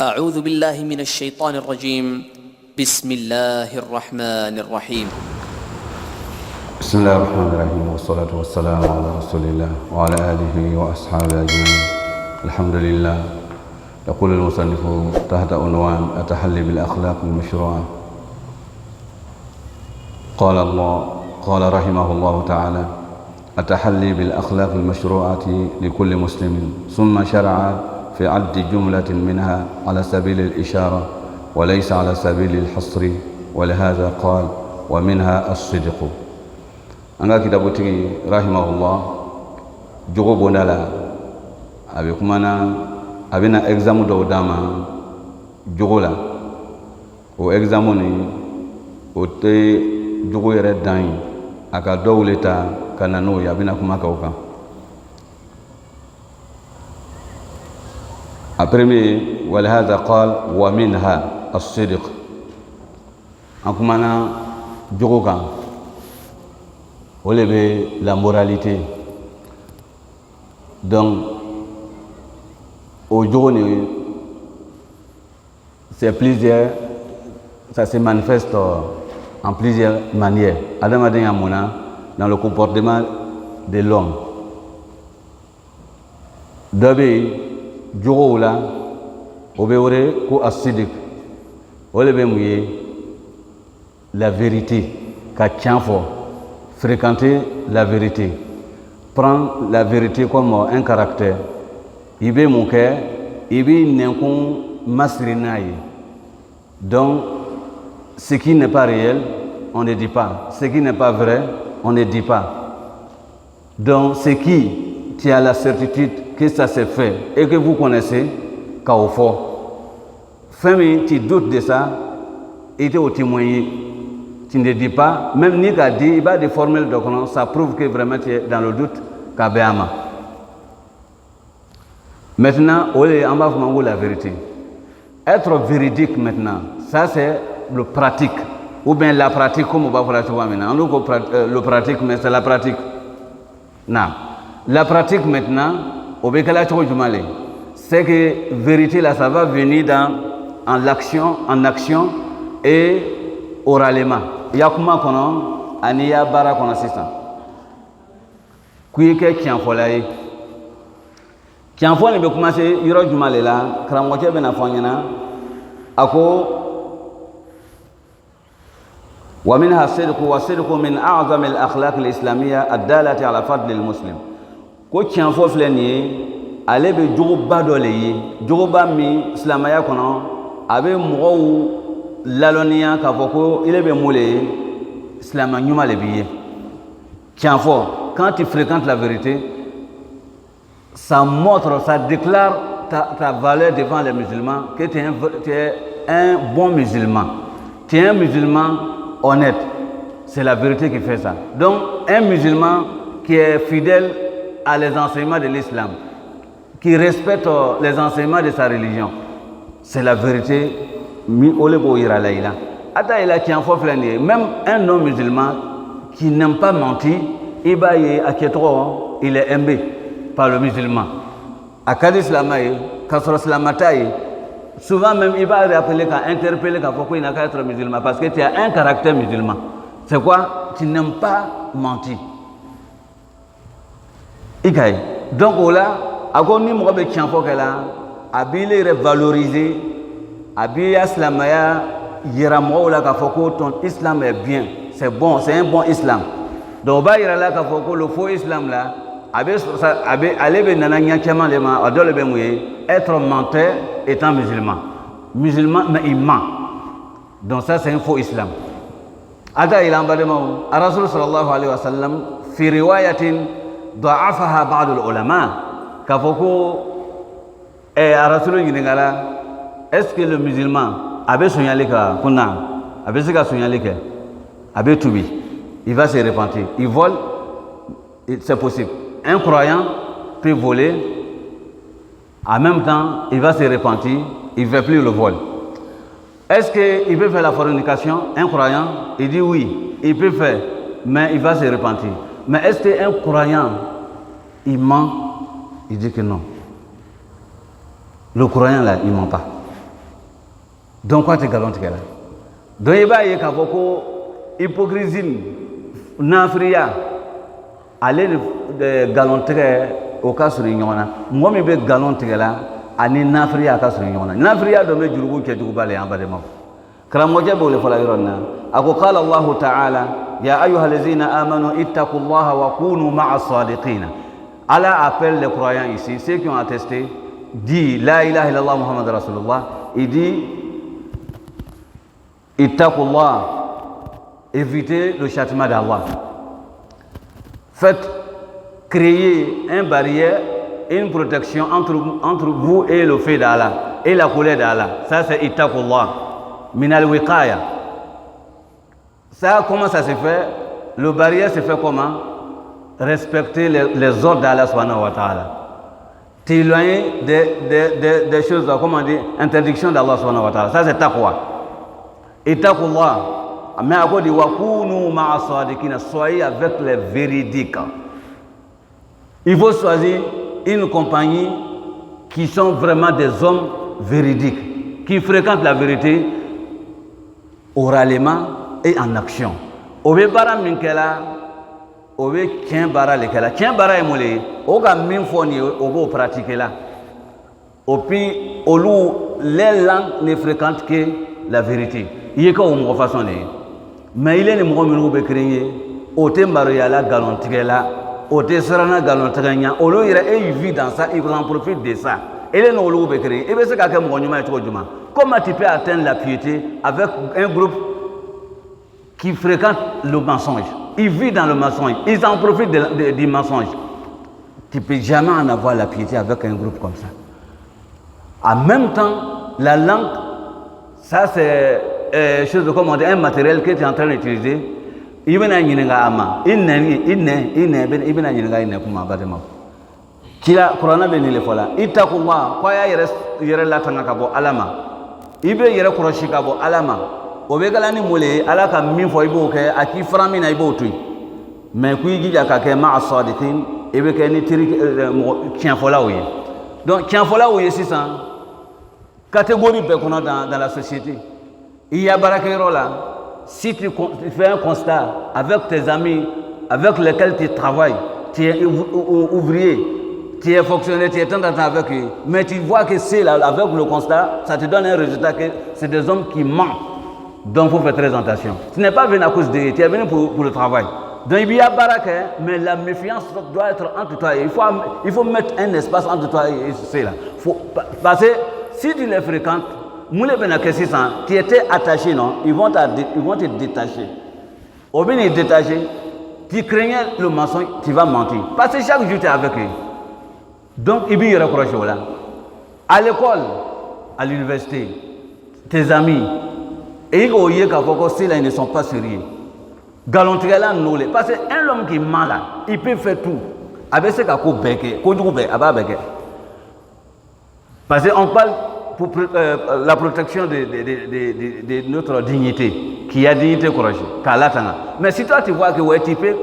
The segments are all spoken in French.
أعوذ بالله من الشيطان الرجيم بسم الله الرحمن الرحيم بسم الله الرحمن الرحيم والصلاة والسلام على رسول الله وعلى آله وأصحابه أجمعين. الحمد لله. يقول المصنف تحت عنوان التحلي بالأخلاق المشروعة. قال رحمه الله تعالى: التحلي بالأخلاق المشروعة لكل مسلم، ثم شرع في عد جملة منها على سبيل الإشارة وليس على سبيل الحصر، ولهذا قال: ومنها الصدق. أنا كتابتي رحمه الله جوجو بونالا أبيكمانا أبينا إكزامو دوداما جوجولا و إكزاموني و تي جوجو يردين أكا دولتا كانانو يابينا كما كوكا. Après, ولهذا قال: ومنها الصدق. أكمانا جوجوكا ولبي la moralité. Donc aujourd'hui c'est plusieurs, ça se manifeste en plusieurs manières. Adam Adin Amouna dans le comportement de l'homme. D'abord jogo la obéore ko asidik olebe mouye la vérité ka tianfo, fréquenter la vérité, prendre la vérité comme un caractère. Ibe mouke ibe nenkon masrinaye. Donc ce qui n'est pas réel on ne dit pas, ce qui n'est pas vrai on ne dit pas. Donc ce qui tu as la certitude que ça s'est fait et que vous connaissez, qu'au fond, femme, tu doutes de ça, et tu es au témoigner. Tu ne dis pas, même ni qu'à dire, il y a des formules de connaissance, ça prouve que vraiment tu es dans le doute, qu'à Béama. Maintenant, on va vous la vérité. Être véridique maintenant, ça c'est le pratique, ou bien la pratique, comme on va pratiquer maintenant. On dit le pratique, mais c'est la pratique. Non. La pratique maintenant, c'est que vérité là, ça va venir en action et oralement. Il y a comment qu'on a, il y a bara qu'on a assistant. Qui est qui en folie? Qui en folie, mais comment c'est? Il y a du mal là. Kramoche ben afanyana. Ako ومنها الصدق والصدق من أعظم الأخلاق الإسلامية الدالة على فضل المسلم. Ko tiɲɛ fɔ filɛ nin ye ale bɛ jogoba dɔ le ye, jogoba min silamɛya kɔnɔ a bɛ mɔgɔw lalɔnniya k'a fɔ ko ile bɛ mun le ye silamɛ ɲuman le b'i ye. Tiɲɛ fɔ, quand tu fréquentes la vérité, ça montre, ça déclare ta valeur devant les musulmans, que tu es un bon musulman, tu es un musulman honnête. C'est la vérité qui fait ça. Donc un musulman qui est fidèle à les enseignements de l'islam, qui respecte les enseignements de sa religion, c'est la vérité. Même un non-musulman qui n'aime pas mentir, il est aimé par le musulman. Souvent même il va rappeler qu'à interpeller qu'il n'a qu'à être musulman parce que tu as un caractère musulman. C'est quoi? Tu n'aimes pas mentir. Donc là, ako ni mɔgɔ bɛ tiɲɛ fɔ kɛ la, a b'i le valoriser, a b'i silamɛya yira mɔgɔw la k'a fɔ ko ton islam est bien, c'est bon, c'est un bon islam. Donc o b'a yira la k'a fɔ ko le faux islam là, ale bɛ nana ɲɛ caman de ma, a dɔ le bɛ mun ye, être menteur étant musulman. Musulman mais il ment. Donc ça c'est un faux islam. Ada ila bademaw, Rasul sallallahu alayhi wa sallam fi riwayatin ضعفها بعض العلماء كفوكو رسول الله. Est-ce que le musulman avait signalé que kuna avait ce qu'a signalé que avait tout dit, il va se repentir, il vole, c'est possible. Un croyant peut voler, en même temps il va se repentir, il ne fait plus le vol. Est-ce qu'il peut faire la fornication? Un croyant, il dit oui, il peut faire, mais il va se repentir. Mais est-ce qu'un croyant, il ment? Il dit que non. Le croyant là, il ne ment pas. Donc quoi tu galontes là? Donc il va y avoir beaucoup hypocrisie, n'afria, aller de galonter au cas sur l'union. Moi je vais galonter là, ani n'afria au cas sur l'union. N'afria de me jurugu qui est du balai en bas de moi. كراموجه بقول فلايرنا أقول قال الله تعالى يا أيها الذين آمنوا اتقوا الله وكونوا مع الصادقين. Allah appelle les croyants ici, ceux qui ont attesté, dit la ilaha illallah Muhammad Rasulullah, il dit ittaqullah, évitez le châtiment d'Allah. Faites créer une barrière, une protection entre vous et le feu d'Allah et la colère d'Allah. Ça c'est ittaqullah. Minal wiqaya. Ça, comment ça se fait? Le barrière se fait comment? Respecter les ordres d'Allah subhanahu wa ta'ala. T'éloigner des choses, comment dire, interdiction d'Allah subhanahu wa ta'ala. Ça c'est taqwa. Et taqwa. Mais à quoi dit wakunu ma'a sadiqina, soyez avec les véridiques. Il faut choisir une compagnie qui sont vraiment des hommes véridiques, qui fréquentent la vérité oralement et en action. Obe bara minkela, obe kien bara lekela. Kien bara emole, oga minfoni obo pratiquer là. Opi olu les langues ne fréquentent que la vérité. Il est comme une façon. Mais il est ne mo minu be créer, ote mariala galontigela, ote serana galontiganya, olu ira et il vit dans ça, il en profite de ça. Il est no olu be créer. Et bien c'est quelqu'un mo nyuma et juma. Comment tu peux atteindre la piété avec un groupe qui fréquente le mensonge? Ils vivent dans le mensonge, ils en profitent du mensonge. Tu ne peux jamais en avoir la piété avec un groupe comme ça. En même temps, la langue, ça c'est chose de comment dire, un matériel que tu es en train d'utiliser. Il y a une ama, il ibe yere koroshi ka bo alama o be galani mole ala ka min fo ibo ke aki frami na ibo tu mais ku yi ka ke ma asadiqin ibe ke ni tiri tien fola oye. Donc tien fola oye 600 catégorie be kono dans la société. Il y a barakero là, si tu fais un constat avec tes amis avec lesquels tu travailles, tu es ouvrier, tu es fonctionnaire, tu es temps avec eux, mais tu vois que c'est là, avec le constat, ça te donne un résultat que c'est des hommes qui mentent. Donc il faut faire très attention. Tu n'es pas venu à cause de, tu es venu pour le travail. Donc il y a baraka, mais la méfiance doit être entre toi et il faut mettre un espace entre toi et c'est là. Parce que si tu les fréquentes, tu étais attaché, non? Ils vont te détacher. Au bien te détacher, tu craignais le mensonge, tu vas mentir. Parce que chaque jour tu es avec eux. Donc, il y a là. À l'école, à l'université, tes amis, et ils ne sont pas sérieux. Galantier nous les. Parce qu'un homme qui est mal là, il peut faire tout. Avec ce qu'il parce qu'on parle pour la protection de notre dignité, qui a dignité courage. Mais si toi tu vois que ouais, tu peux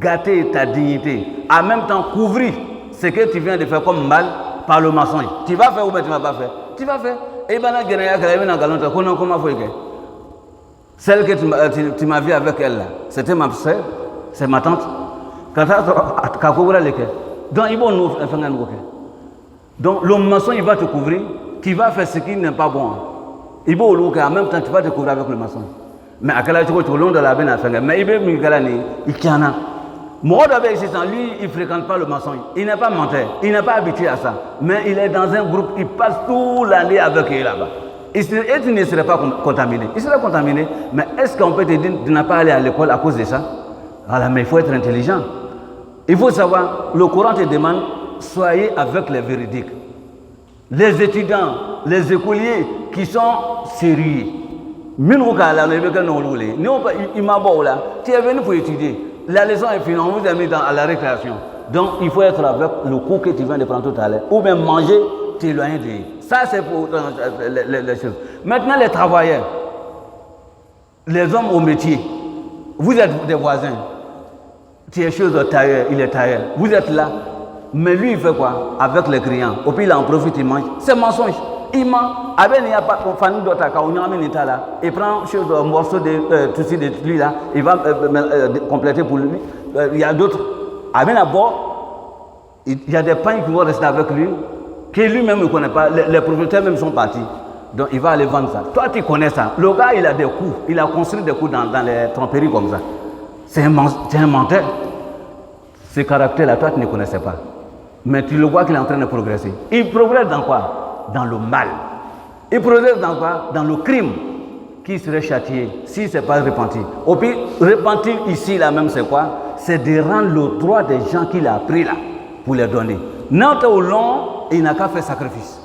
gâter ta dignité, en même temps couvrir ce que tu viens de faire comme mal par le mensonge. Tu vas faire ou bien tu ne vas pas faire? Tu vas faire. Et bien là, comment faut que celle que tu m'as vue avec elle là, c'était ma soeur, c'est ma tante. Donc ils vont nous faire un bouquet. Donc le mensonge il va te couvrir, tu vas faire ce qui n'est pas bon. Il va en même temps tu vas te couvrir avec le mensonge. Mais à quel âge tu es long de la peine à faire? Mais il veut me dire il y en a. Moi, lui, il ne fréquente pas le mensonge. Il n'est pas menteur. Il n'est pas habitué à ça. Mais il est dans un groupe, il passe toute l'année avec eux là-bas. Et tu ne serais pas contaminé. Il serait contaminé. Mais est-ce qu'on peut te dire de ne pas aller à l'école à cause de ça? Alors, mais il faut être intelligent. Il faut savoir, le Coran te demande, soyez avec les véridiques. Les étudiants, les écoliers qui sont sérieux. Tu es venu pour étudier. La leçon est finie, on vous a mis à la récréation. Donc, il faut être avec le coup que tu viens de prendre tout à l'heure. Ou bien manger, t'éloigner de lui. Ça, c'est pour les choses. Maintenant, les travailleurs, les hommes au métier, vous êtes des voisins. Tu es chose de tailleur, il est tailleur. Vous êtes là. Mais lui, il fait quoi? Avec les clients. Au puis, il en profite, il mange. C'est mensonge. immense. Il n'y a pas de famille d'autres là. Il prend un morceau de lui là, il va compléter pour lui. Il y a d'autres. Il y a des pains qui vont rester avec lui, que lui-même ne connaît pas. Les propriétaires même sont partis. Donc il va aller vendre ça. Toi tu connais ça. Le gars il a des coups. Il a construit des coups dans les tromperies comme ça. C'est un menteur. Ce caractère-là, toi tu ne connaissais pas. Mais tu le vois qu'il est en train de progresser. Il progresse dans quoi? Dans le mal. Il progresse dans quoi? Dans le crime qui serait châtié si ce n'est pas repenti. Au pire, repentir ici là même c'est quoi? C'est de rendre le droit des gens qu'il a pris là pour les donner. Non, au long, il n'a qu'à faire sacrifice.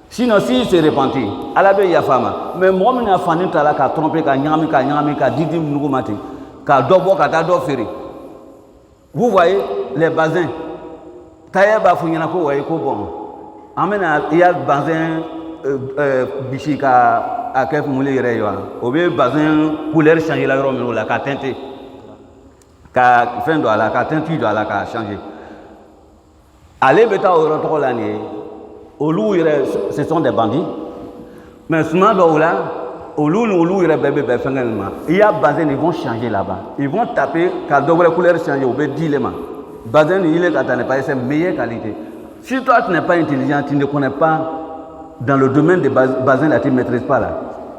Sinon, s'il s'est repenti, à la belle il y a femme. Mais moi, je suis fan de la trompé, didi mati, dobo, ferry. Vous voyez les bassins. Taïa Bafuyanako, vous voyez bon. Il y a bazin bichika à Kef Moulé Reyoa. Au lieu bazin couleur changer la robe, la teinté. Ka fin de la teinture de la changer. Allez, bêta au retour l'année. Au loup, ce sont des bandits. Mais souvent, au loup, il y a bazin, ils vont changer là-bas. Ils vont taper, car de couleur changer, au bête dilemma. Bazin, il est pas c'est meilleure qualité. Si toi, tu n'es pas intelligent, tu ne connais pas dans le domaine des bazins, là, tu ne maîtrises pas là.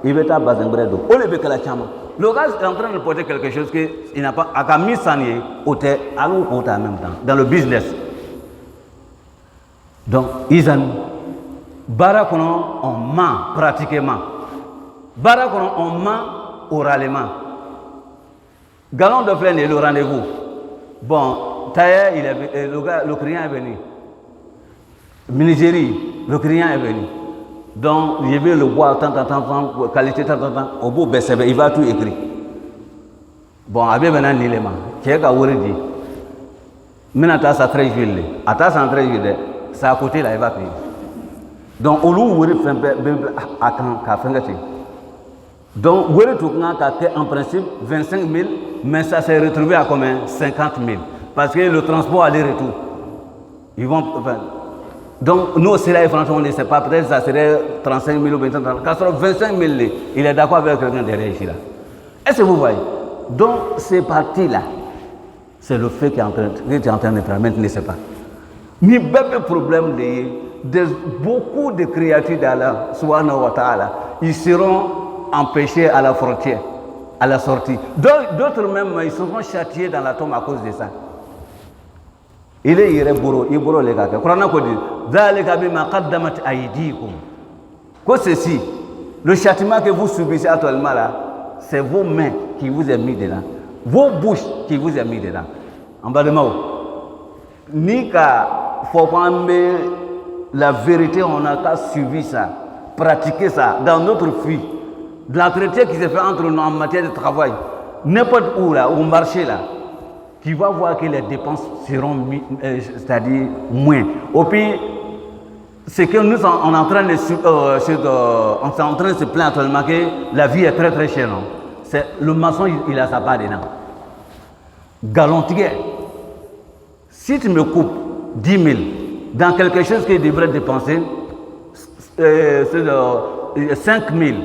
Il va être bazin bredo. Au lieu de la chama. Le gars est en train de porter quelque chose qu'il n'a pas. À Camille Sanier, au thé, allons au en même temps, dans le business. Donc, Izan, Barakono, on ment pratiquement. Barakono, on ment oralement. Galon de plein et le rendez-vous. Bon, Taïa, le client est venu. Nigérie, le client est venu. Donc, il veut le boire tant, qualité tant, au bout, il va tout écrire. Bon, il y a un élément. Qui est à Ouridi. Maintenant, tu as sa 13 villes. À ta 113 villes, c'est à côté, là, il va payer. Donc, au lieu où il fait donc, en principe 25 000, mais ça s'est retrouvé à combien? 50 000. Parce que le transport aller-retour. Ils vont. Donc, nous, c'est là, franchement, on ne sait pas. Peut-être que ça serait 35 000 ou 25 000. Il est d'accord avec quelqu'un derrière ici. Là. Est-ce que vous voyez? Donc, ces parties-là, c'est le fait qu'il est en train de faire. Maintenant, il ne sait pas. Ni même problème de beaucoup de créatures d'Allah, subhanahu wa ta'ala, ils seront empêchés à la frontière, à la sortie. D'autres même, ils seront châtiés dans la tombe à cause de ça. Il est bourreau les gars. Qur'an ko dit zalika bima qaddamat aydikum. Quoi ceci? Le châtiment que vous subissez actuellement là, c'est vos mains qui vous ont mis dedans, vos bouches qui vous ont mis dedans. En bas de mot. Ni qu'à faut prendre la vérité, on a qu'à suivre ça, pratiquer ça dans notre vie. De l'entretien qui se fait entre nous en matière de travail, n'importe où là, au marché là, tu vas voir que les dépenses seront c'est-à-dire moins. Au pire, c'est que nous on est en train de se plaindre actuellement que la vie est très très chère. C'est le maçon, il a sa part dedans. Galantier, si tu me coupes 10 000 dans quelque chose qu'il devrait dépenser, c'est 5 000.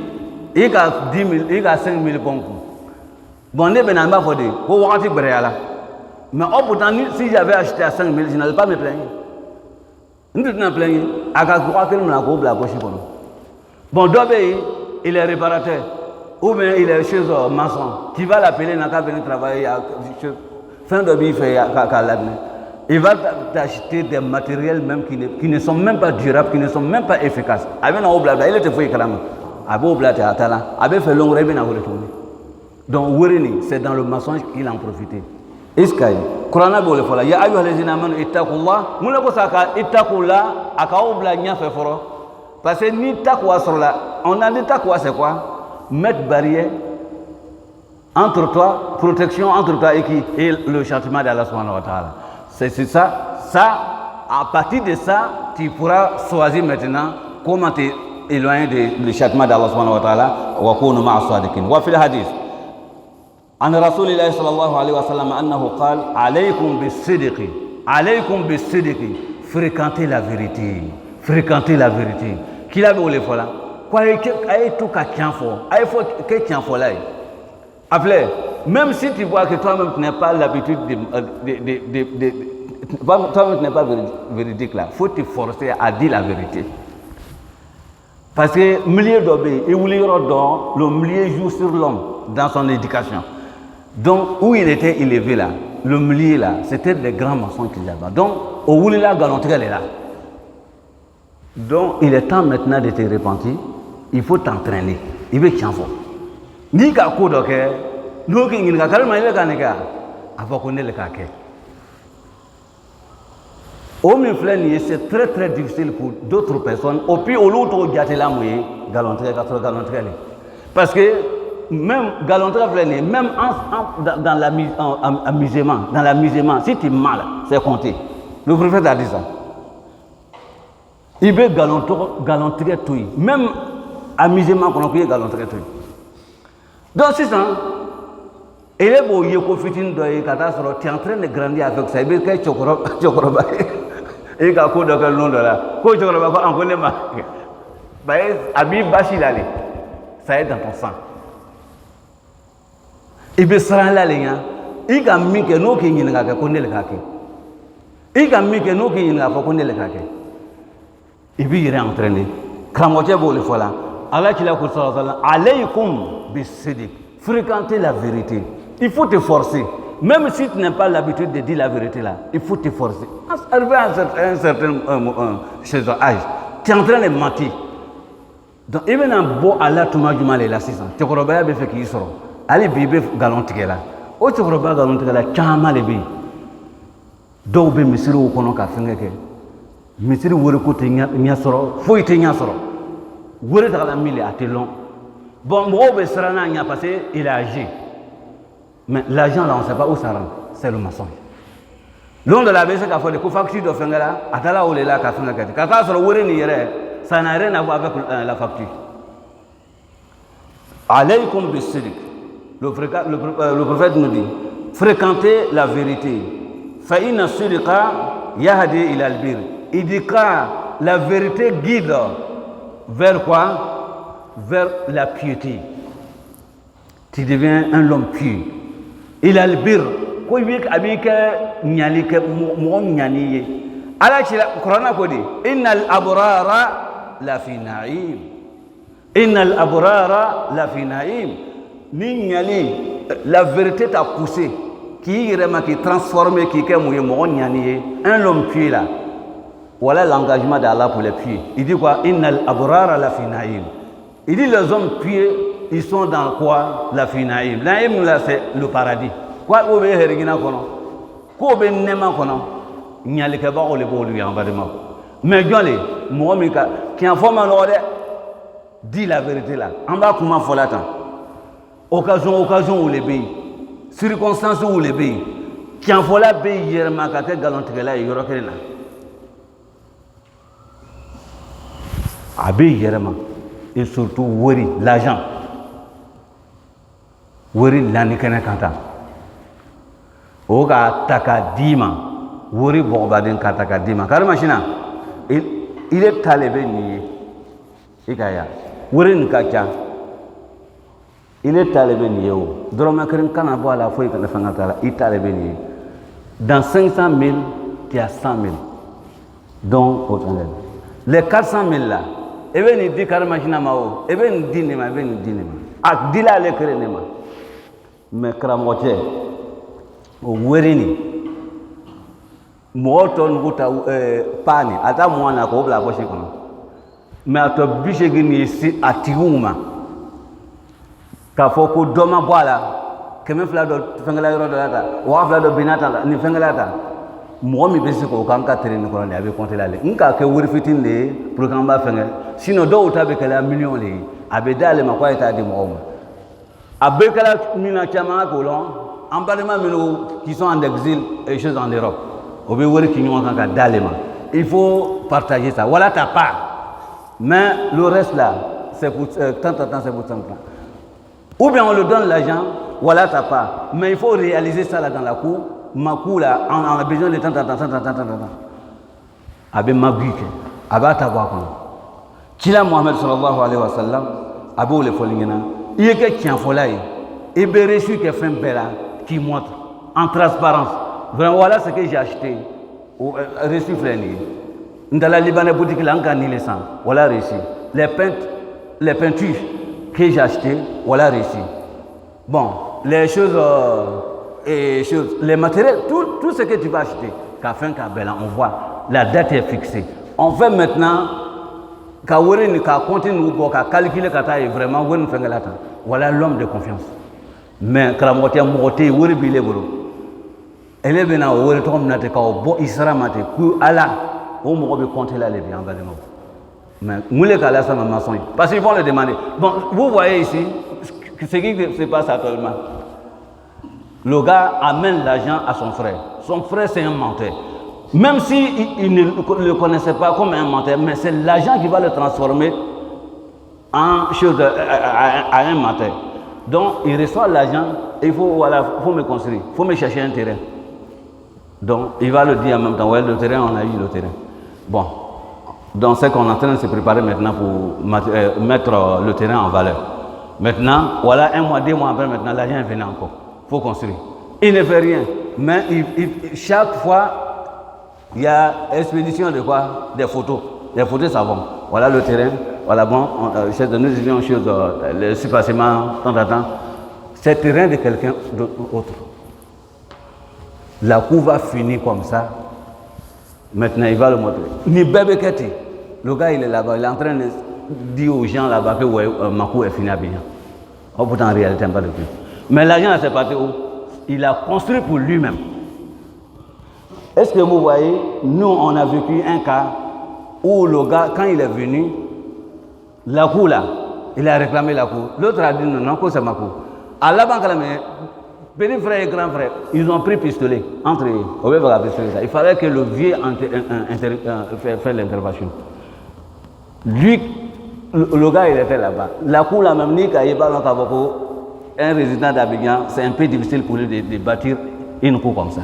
Il y a 10 000, il y a 5 000 bons coups. Bon, il y a un peu de mais pourtant, si j'avais acheté à 5 000, je n'allais pas me plaindre. Je ne me plaindre. Bon, Dobé, il est réparateur. Ou bien il est chez un maçon. Tu vas l'appeler, il n'a qu'à venir travailler. Fin de vie, il va t'acheter des matériels même qui ne sont même pas durables, qui ne sont même pas efficaces. Il était fouillé carrément. Il fait long rêve à retourner. Donc, c'est dans le mensonge qu'il en profité. Iskay, Qur'an bole fola ya ayyuhal ladzina amanu ittaqullah muna ko saka ittaqullah akaw bla nya fe foro parce que ni taqwa sur là on a dit taqwa c'est quoi? Mettre barrière entre toi, protection entre toi et qui et le châtiment d'Allah subhanahu wa ta'ala. C'est ça à partir de ça tu pourras choisir maintenant comment t'éloigner du châtiment d'Allah subhanahu wa ta'ala wa kunu ma'as sadiqin wa fil hadith عن رسول الله صلى الله عليه وسلم أنه قال عليكم بالصدق fréquentez la vérité qu'il avait au fois là. Quoi, il y a tout qu'à tiens fort. Il faut que tiens fort là. Après, même si tu vois que toi-même tu n'as pas l'habitude toi-même tu n'es pas véridique là, il faut te forcer à dire la vérité. Parce que le milieu d'obéir, le milieu joue sur l'homme dans son éducation. Donc, où il était élevé là, le milieu là, c'était des grands mensonges qu'il avait. Donc, au Wouli là, galanterie est là. Donc, il est temps maintenant de te repentir. Il faut t'entraîner. Il veut t'en faire. Ni qu'à coup de cœur, nous qui nous avons fait le cas, avant qu'on ait le cas. Au milieu, c'est très très difficile pour d'autres personnes. Au pire, au l'autre, il y a des galanterie. Parce que même galanterie, même dans l'amusement, si tu es mal, c'est compté. Le prophète a dit ça. Il veut galanterie tout. Même amusement qu'on a payé galanterie tout. Donc, c'est ça. Et les beaux yékofitines de catastrophe, tu es en train de grandir avec ça. Il veut que tu et quand tu as le nom de là, quand tu as en connaît ma. Abi Bashi Lali, ça est dans ton sang. Il veut se rendre là, il a mis que nous qui n'y a pas connu le kaki. Il a mis que nous qui n'y a pas connu le kaki. Il veut y entraîner. Kramotia Bole Fola, Allah qui l'a couru sur la alaykum bisidik. Fréquenter la vérité. Il faut te forcer. Même si tu n'as pas l'habitude de dire la vérité là, il faut te forcer. Arrivé à un certain âge, tu es en train de mentir. Donc, il y a un beau Allah tout le monde est là, c'est ça. Tu crois bien que c'est qui sort. Allez, bébé, galantique là. Oh, tu crois bien galantique là, tu as mal les billes. Donc, ben, monsieur, au kono ka fengeke. Monsieur, vous écoutez, n'y a sort. Faut y tenir sort. Vous êtes à la mille à long. Bon, moi, ben, ça n'a pas passé, il a agi. Mais l'argent là, on ne sait pas où ça rentre. C'est le mensonge. L'on de la BC qui a fait des factures de Fengala, à Tala ou les là, qui a fait la quête. Quand ça n'a rien à voir avec la facture. Alaykum bisidik. Le prophète nous dit fréquentez la vérité. Fa'ina sidqa yahdi ila albir. Il dit que la vérité guide vers quoi? Vers la piété. Tu deviens un homme pieux. Il a le bir. Quoi il veut avec nyali que mon nyani. Allah qui le Coran a dit innal abrara la fi na'im. Innal abrara la fi na'im. Ni nyali la vérité t'a poussé. Qui vraiment qui transforme qui est mon nyani. Un homme pieux là. Voilà l'engagement d'Allah pour les pieux. Il dit quoi? Innal abrara la fi na'im. Il dit les hommes pieux. Ils sont dans quoi? La fi naïm. Naïm là c'est le paradis. Quoi au be herigina kono? Ko be nema kono? Nyali ke ba o le bo lui en badema. Mais gole mo mi ka qui en forme en ordre dit la vérité là. En bas comment faut l'attendre? Occasion où les pays. Circonstances où les pays. Qui en faut la pays hier ma ka galanterie là yoro kena. Abi yerma et surtout wori l'argent. Wori lani kene kanta oga taka dima wori bobaden kata ka dima kar machina il est talibé ni ikaya wori nkacha il est talibé ni yo droma kren kana bo ala foi kana fangata il talibé ni dans 500 000 tu as 100 000 donc au total les 400 000 là et ben il dit kar machina mao et ben dinema ak dila le krenema mais cramotier au wérini moto nguta pani ata mwana ko bla ko shikono mais ato biche gini si atiuma ka foko doma bwala keme fla do fengala yoro do lata wa fla do binata ni fengala ta mo mi besi ko kan ka terine ko ne abi compter la le nka ke wuri fitinde pour kan ba fengel sinon do utabe kala million le abe dale ma ko eta di mo Abekala mina chama kolon emballement qui sont en exil et choses en Europe. Obe wori ki ñoo kan dalema. Il faut partager ça. Voilà ta part. Mais le reste là, c'est pour tant c'est pour tant. Ou bien on le donne l'argent, voilà ta part. Mais il faut réaliser ça là dans la cour. Ma cour là, on a besoin de tant. Abe mabuke. Aba ta voir Kila Mohamed sallallahu alayhi wa sallam, Abou le Folingena, il y a qui en folie, et Béréchu qui fait un bel qui montre en transparence. Vraiment, voilà ce que j'ai acheté. Reçu Fléni. Dans la Libanais boutique, là, on gagne les sangs. Voilà reçu. Les peintures que j'ai achetées, voilà reçu. Bon, les choses, les matériels, tout ce que tu vas acheter, Kafin Kabela, on voit, la date est fixée. On fait maintenant, quand on continue, quand on calcule, quand on vraiment, voilà l'homme de confiance. Mais quand on est monté, on est bilé, elle est venue au retour de bon Israël, pour Allah, on va compter là les biens. Mais moulé kala ça m'a sonné. Parce qu'ils vont le demander. Bon, vous voyez ici ce qui se passe actuellement. Le gars amène l'argent à son frère. Son frère c'est un menteur. Même si il ne le connaissait pas comme un menteur, mais c'est l'argent qui va le transformer en chose à un menteur. Donc il reçoit l'argent et il faut me construire, il faut me chercher un terrain. Donc il va le dire en même temps, ouais, le terrain, on a eu le terrain. Bon, donc c'est qu'on est en train de se préparer maintenant pour mettre le terrain en valeur. Maintenant, voilà, 1 mois, 2 mois après, maintenant, l'argent est venu encore. Il faut construire. Il ne fait rien. Mais chaque fois, il y a expédition de quoi? Des photos. Des photos, ça va. Voilà le terrain. Voilà, bon, nous disons une chose, le surpassement, tant. C'est le terrain de quelqu'un d'autre. La cour va finir comme ça. Maintenant, il va le montrer. Ni bébé Keti. Le gars, il est là-bas. Il est en train de dire aux gens là-bas que ouais, ma cour est finie à bien. Oh, pourtant, en réalité, il n'y a pas de plus. Mais l'argent, c'est parti où? Il a construit pour lui-même. Est-ce que vous voyez, nous, on a vécu un cas où le gars, quand il est venu, la cour là, il a réclamé la cour. L'autre a dit non, non, c'est ma cour. À la banque, petit frère et grand frère, ils ont pris pistolet entre eux. Il fallait que le vieux fasse l'intervention. Lui, le gars, il était là-bas. La cour, la même ni un résident d'Abidjan, c'est un peu difficile pour lui de bâtir une cour comme ça.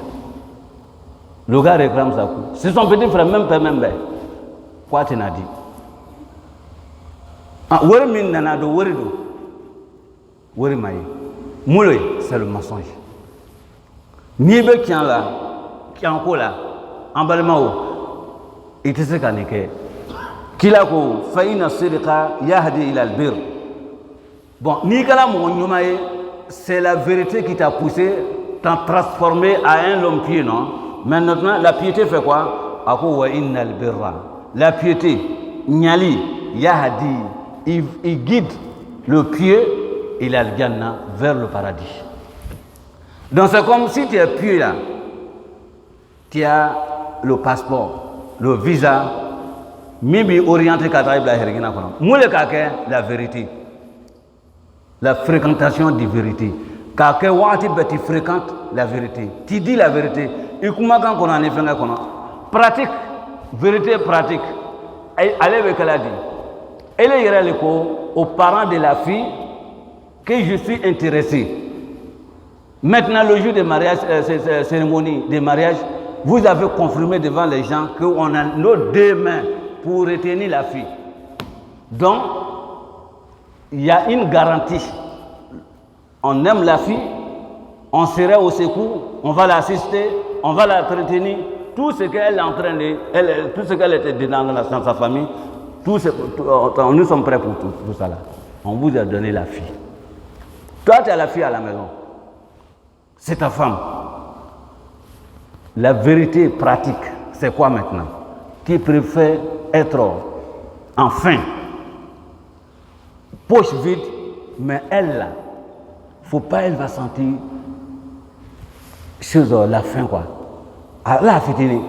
Le gars réclame sa cour. C'est son petit frère, même père, même père. Quoi tu n'as dit? Ah, Moulé, c'est le mensonge. Nibe qui est là, qui est encore là, en bas de Mao, il te sait qu'on est que. Kilako, Faïna Sirika, Yahdi il albir. Bon, Nikala Mounoumae, c'est la vérité qui t'a poussé, t'a transformé à un homme pieux, non? Mais maintenant, la piété fait quoi? Ako wa inna albirra. La piété, Nyali, Yahdi, il guide le pieux. Il a le Jannah vers le paradis. Donc c'est comme si tu es pieux là. Tu as le passeport, le visa, Mibi orienté Kataïb la Hergina Kono. Moule Kake, la vérité. La fréquentation de vérité. Kake Wati Beti fréquente la vérité. Tu dis la vérité. Et comment quand on en est fait pratique, vérité pratique. Allez avec elle a dit. Elle est aux parents de la fille que je suis intéressé. Maintenant, le jour de mariage, cérémonie de mariage, vous avez confirmé devant les gens qu'on a nos 2 mains pour retenir la fille. Donc, il y a une garantie. On aime la fille, on sera au secours, on va l'assister, on va la retenir. Tout ce qu'elle est en train de, tout ce qu'elle était dedans dans sa famille, nous sommes prêts pour tout ça là. On vous a donné la fille. Toi, tu as la fille à la maison. C'est ta femme. La vérité pratique, c'est quoi maintenant? Tu préfères être en faim, poche vide, mais elle là, faut pas elle va sentir chose la faim quoi. Là, fitini.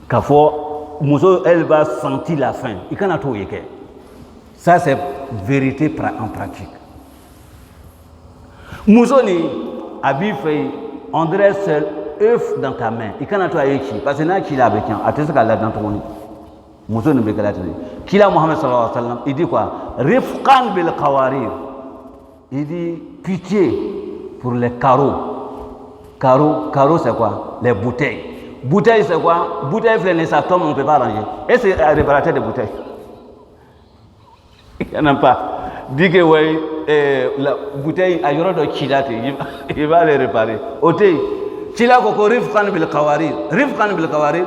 Kafo, elle va sentir la faim. Il can't tout yeke. Ça c'est vérité en pratique. Mousoni, Abi fait, on dresse œuf dans ta main. Il can't tout yeke. Parce que là, qu'il a avec un, attends qu'elle a dans ton lit. Mousoni bekalate. Qu'il a Mohammed sallallahu alayhi wa sallam, il dit quoi? Rifqan bil qawarir. Il dit pitié pour les carreaux. Carreaux c'est quoi? Les bouteilles. Bouteille, c'est quoi? Bouteille, ça tombe, on ne peut pas ranger. Et c'est un réparateur de bouteilles. Il n'y en a pas. Dit que oui, la bouteille, il y aura de chilate, il va les réparer. Oté, chila koko rifkan bil kawarir. Rifkan bil kawarir,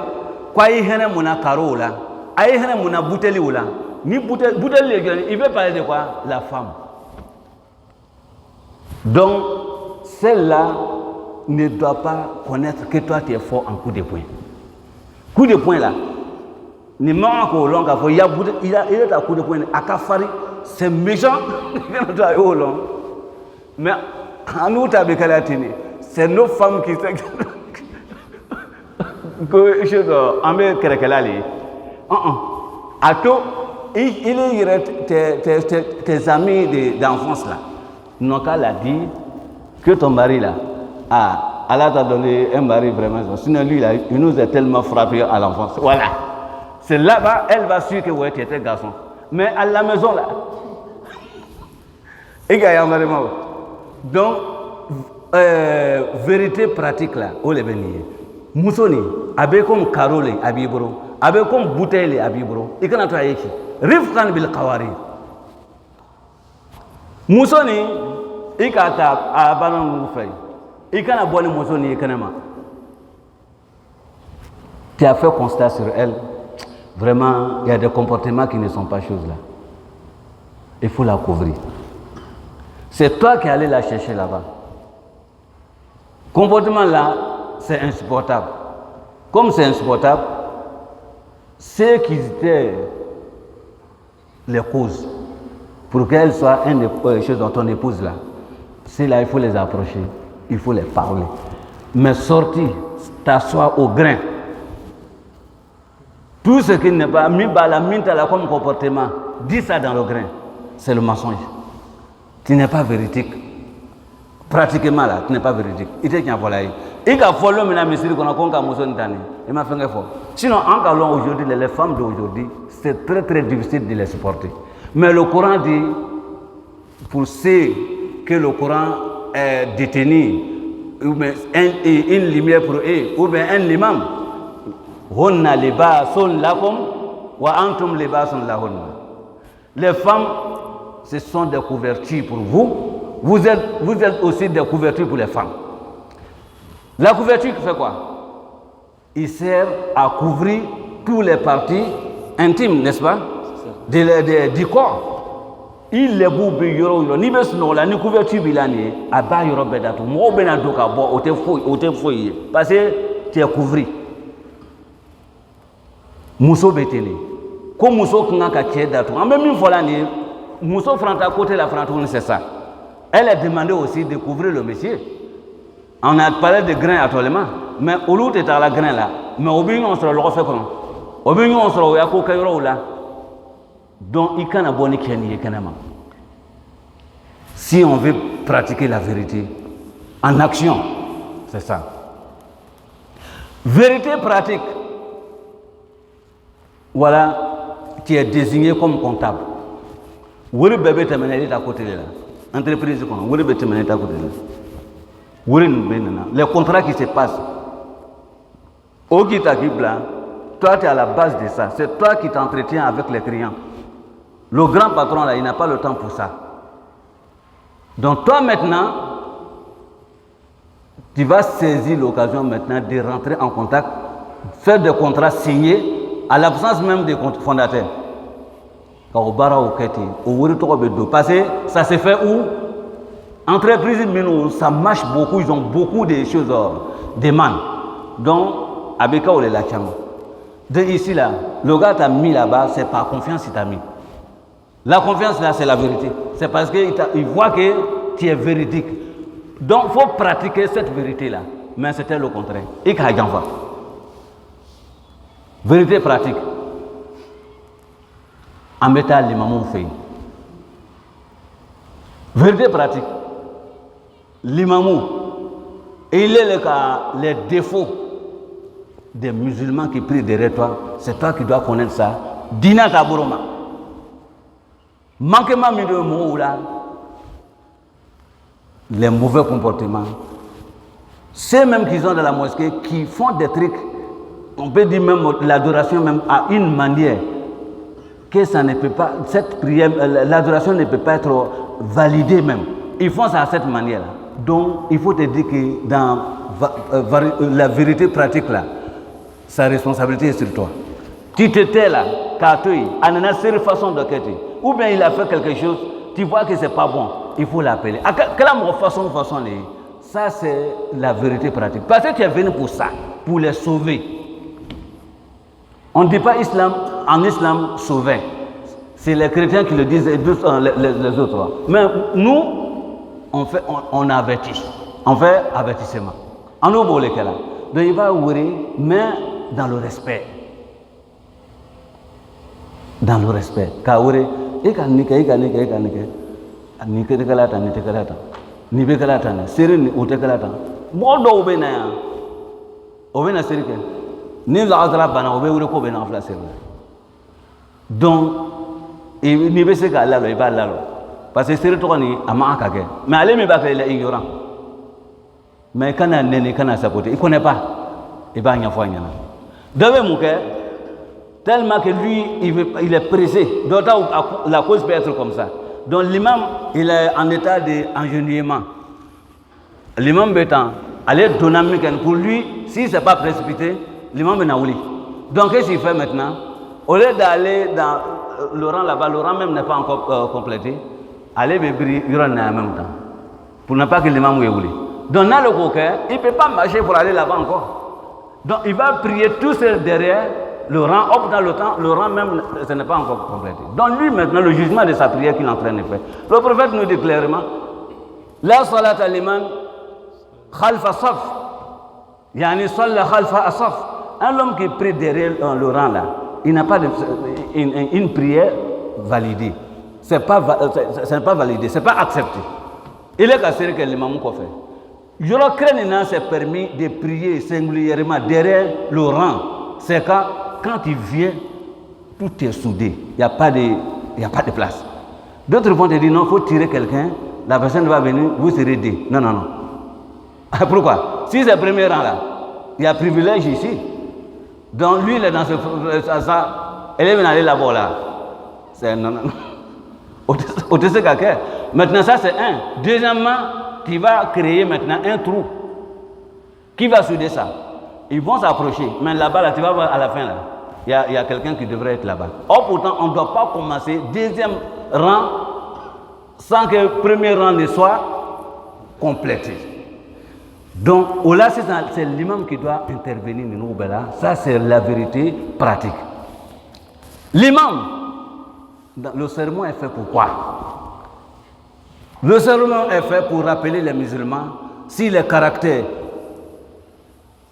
quoi il y a mon caro là, il y a mon bouteille là. Ni bouteille, il veut parler de quoi? La femme. Donc, celle-là ne doit pas connaître que toi tu es fort en coup de poing. Coup de poing là, ne m'a encore long il est à coup de poing. À Kafari, c'est méchant. Mais en nous, c'est nos femmes qui que chose en à toi, il est tes amis d'enfance là. Noka l'a dit que ton mari là, Allah t'a donné un mari vraiment. Sinon lui là, il nous a tellement frappé à l'enfance. Voilà. C'est là-bas, elle va suivre que ouais, tu étais garçon. Mais à la maison là, donc vérité pratique là, où les bénis. Moussoni, avec comme carole abibro, avec comme bouteille abibro. Il can être ici. Rifkan bil kawari. Moussoni, il can être à banan moufay. Il can avoir le moussoni économiquement. Tu as fait constat sur elle. Vraiment, il y a des comportements qui ne sont pas choses là. Il faut la couvrir. C'est toi qui allais la chercher là-bas. Comportement là, c'est insupportable. Comme c'est insupportable, ceux qui étaient les causes pour qu'elle soit une des choses dans ton épouse là, c'est là il faut les approcher, il faut les parler. Mais sortir, t'asseoir au grain. Tout ce qui n'est pas mis par la mine comme comportement, dis ça dans le grain, c'est le mensonge. Tu n'es pas véridique. Pratiquement là, tu n'es pas véridique. Il était qui a volé. Il a volé maintenant, monsieur, qu'on a conquis à Moussoni Tani. Il m'a fait un effort. Sinon, en Galon aujourd'hui, les femmes d'aujourd'hui, c'est très très difficile de les supporter. Mais le Coran dit, pour ceux que le Coran est détenu, ou bien une lumière pour eux, ou bien un imam, Hunna libasun lakum wa antum libasun lahunna. Les femmes, ce sont des couvertures pour vous. Vous êtes aussi des couvertures pour les femmes. La couverture fait quoi? Il sert à couvrir tous les parties intimes, n'est-ce pas? Du corps. Il est beau, ni besno ni couverture bilani, à bas yoro bedatu, mo benado ka bo, au te fouille, parce que tu es couvert. Mousso beteli. Comme Mousso kanga ka tié datu. En même fois ni Mousso franta côté la frantoune c'est ça. Elle a demandé aussi de couvrir le monsieur. On a parlé de grain actuellement, mais au lieu de la grain là, mais au bien on se le refait comment? Au bien on se le yako kayro là. Donc il can abonner kenny kanama. Si on veut pratiquer la vérité en action, c'est ça. Vérité pratique. Voilà, tu es désigné comme comptable. Où est le bébé te mener à côté de là? Entreprise, où est le bébé te mener à côté de là? Où est le bébé? Les contrats qui se passent. Au Guitakibla, toi tu es à la base de ça. C'est toi qui t'entretiens avec les clients. Le grand patron là, il n'a pas le temps pour ça. Donc toi maintenant, tu vas saisir l'occasion maintenant de rentrer en contact, faire des contrats signés à l'absence même des fondateurs. Parce que ça se fait où? Entreprise, ça marche beaucoup, ils ont beaucoup de choses, des man. Donc, Abeka ou les Lacham. De ici là, le gars t'a mis là-bas, c'est par confiance qu'il t'a mis. La confiance là, c'est la vérité. C'est parce qu'il voit que tu es véridique. Donc, il faut pratiquer cette vérité là. Mais c'était le contraire. Et qu'il y a vérité pratique. En mettant l'imam fait. Vérité pratique. L'imam, il est les défauts des musulmans qui prient derrière toi. C'est toi qui dois connaître ça. Dina taburoma. Manquement de mots là. Les mauvais comportements. Ceux même qui sont dans la mosquée qui font des trucs on peut dire même l'adoration même à une manière que ça ne peut pas, cette prière, l'adoration ne peut pas être validée même. Ils font ça à cette manière-là. Donc, il faut te dire que dans la vérité pratique là, sa responsabilité est sur toi. Tu te tais là, il y a une façon de quitter. Ou bien il a fait quelque chose, tu vois que c'est pas bon, il faut l'appeler. Quelle façon, ça c'est la vérité pratique. Parce que tu es venu pour ça, pour les sauver. On ne dit pas en islam sauver. C'est les chrétiens qui le disent et les autres. Mais nous, on avertit. On fait avertissement. En nous, donc il va ouvrir, mais dans le respect. Dans le respect. Kaoure, donc il veut se qu'Allah il va Allah parce que c'est toi ni ama akage mais allez me battre il est ignorant mais quand on est quand on s'apporte il connaît pas il va rien faire devant mon cœur tellement que lui il est pressé d'autant la cause peut être comme ça donc l'imam il est en état d'engenouillement l'imam bétant aller dynamique pour lui si c'est pas précipité l'imam est naouli donc qu'est-ce qu'il fait maintenant au lieu d'aller dans le rang là-bas, le rang même n'est pas encore complété. Allez, bébé, il y en a en même temps. Pour ne pas que l'imam ait oublié. Donc, dans le coquin, il ne peut pas marcher pour aller là-bas encore. Donc, il va prier tout seul derrière le rang. Hop, dans le temps, le rang même, ce n'est pas encore complété. Donc, lui, maintenant, le jugement de sa prière qu'il est en train de faire. Le prophète nous dit clairement La salat al-iman khalfa saf. Yani salla khalfa asaf. Un homme qui prie derrière le rang là, il n'a pas une prière validée. Ce n'est pas validé, ce n'est pas accepté. Il est cassé que l'imam a fait. Je crois s'est permis de prier singulièrement derrière le rang. C'est quand il vient, tout est soudé. Il n'y a pas de place. D'autres vont te dire non, il faut tirer quelqu'un, la personne va venir, vous serez deux. Non. Pourquoi? Si c'est le premier rang là, il y a privilège ici. Donc lui, il est dans ça. Elle est venue aller là-bas là. C'est non. Au-dessus quelqu'un. Maintenant, ça c'est un. Deuxièmement, tu vas créer maintenant un trou. Qui va souder ça? Ils vont s'approcher. Mais là-bas, là, tu vas voir à la fin là. Il y a quelqu'un qui devrait être là-bas. Or, pourtant, on ne doit pas commencer deuxième rang sans que le premier rang ne soit complété. Donc, là, c'est l'imam qui doit intervenir. Ça, c'est la vérité pratique. L'imam, le sermon est fait pour quoi? Le sermon est fait pour rappeler les musulmans si le caractère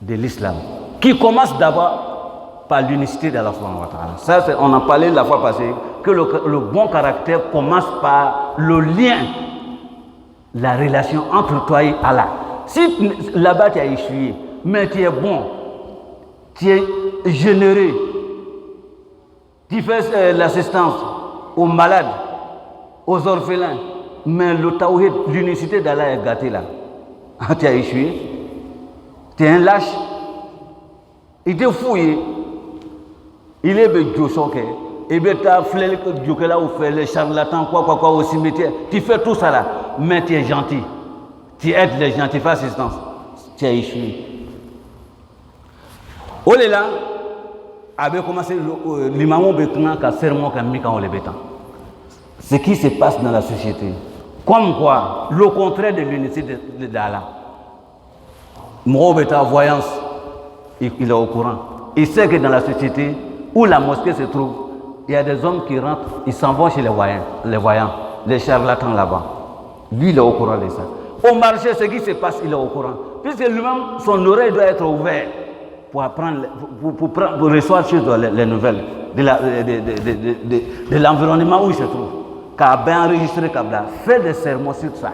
de l'islam, qui commence d'abord par l'unicité d'Allah. Ça, on en parlait la fois passée, que le bon caractère commence par le lien, la relation entre toi et Allah. Si là-bas tu as échoué, mais tu es bon, tu es généreux, tu fais l'assistance aux malades, aux orphelins, mais le tawhid, l'unicité d'Allah est gâtée là. Tu as échoué, tu es un lâche, il te fouille, il est choqué, et bien tu as fait là où fait les charlatans, quoi, au cimetière, tu fais tout ça là, mais tu es gentil. Tu aides les gens, tu fais assistance, tu as échoué. Au là, avait commencé l'imam a serment quand les bétants. Ce qui se passe dans la société, comme quoi, le contraire de l'unité d'Allah. Mon béta voyance, il est au courant. Il sait que dans la société où la mosquée se trouve, il y a des hommes qui rentrent, ils s'en vont chez les voyants, les charlatans là-bas. Lui, il est au courant de ça. Au marché, ce qui se passe, il est au courant. Puisque lui-même, son oreille doit être ouverte pour apprendre, pour recevoir chez toi les nouvelles de l'environnement où il se trouve. Car bien enregistré Kabla, fait des sermons sur ça.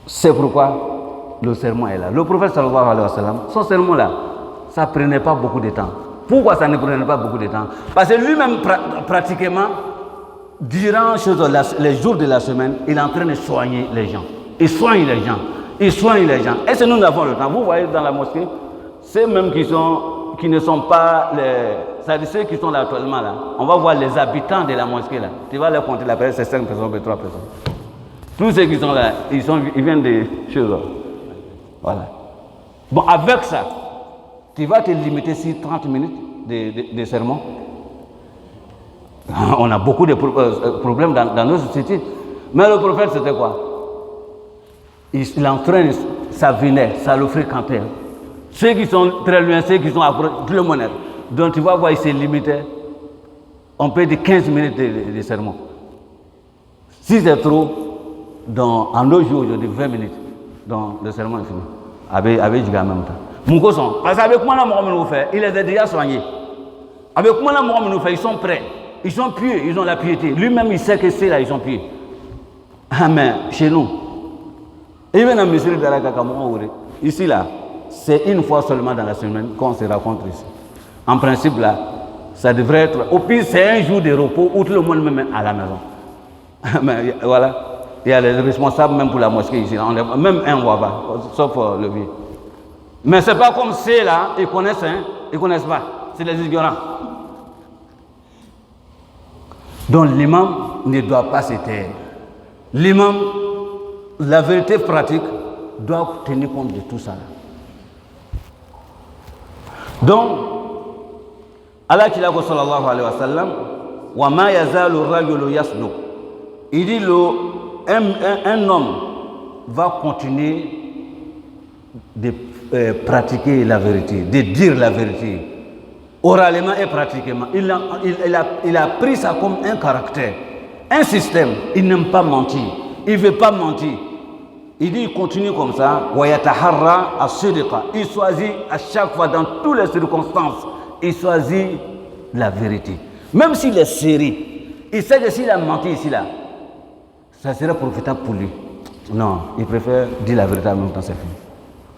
C'est pourquoi le sermon est là. Le prophète sallallahu alayhi wa sallam, son sermon là, ça ne prenait pas beaucoup de temps. Pourquoi ça ne prenait pas beaucoup de temps? Parce que lui-même, pratiquement, durant les jours de la semaine, il est en train de soigner les gens. Il soigne les gens. Et si nous avons le temps, vous voyez dans la mosquée, ceux même qui ne sont pas c'est-à-dire ceux qui sont là actuellement là, on va voir les habitants de la mosquée là. Tu vas leur compter la personne, c'est 5 personnes, 3 personnes. Tous ceux qui sont là, ils viennent de chez eux. Voilà. Bon, avec ça, tu vas te limiter sur 30 minutes de sermon. On a beaucoup de problèmes dans nos sociétés. Mais le prophète, c'était quoi? Il entraîne, ça venait, ça le fréquentait. Ceux qui sont très loin, ceux qui sont approchés, tout le monde. Donc tu vas voir, il s'est limité. On peut dire 15 minutes de sermon. Si c'est trop, en 2 jours, aujourd'hui, 20 minutes, donc le sermon est fini. Avec du en même temps. Mon cousin, parce qu'avec moi, il les a déjà soignés. Avec moi, ils sont prêts. Ils sont pieux, ils ont la piété. Lui-même, il sait que c'est là, ils sont pieux. Ah, mais chez nous, ici, là, c'est une fois seulement dans la semaine qu'on se rencontre ici. En principe, là, ça devrait être. Au pire, c'est un jour de repos où tout le monde me met à la maison. Mais voilà, il y a les responsables même pour la mosquée ici. Même un, on va pas, sauf le vieux. Mais c'est pas comme c'est là, ils connaissent pas. C'est les ignorants. Donc l'imam ne doit pas se taire. L'imam, la vérité pratique, doit tenir compte de tout ça. Donc, Allah sallallahu alayhi wa sallam, wa ma yazalu rajulu yasduq. Il dit un homme va continuer de pratiquer la vérité, de dire la vérité, oralement et pratiquement. Il a pris ça comme un caractère, un système. Il n'aime pas mentir, il ne veut pas mentir. Il dit, il continue comme ça. Il choisit à chaque fois, dans toutes les circonstances, il choisit la vérité. Même s'il est sérieux, il sait que s'il a menti ici, là, ça serait profitable pour lui. Non, il préfère dire la vérité en même temps, c'est fini.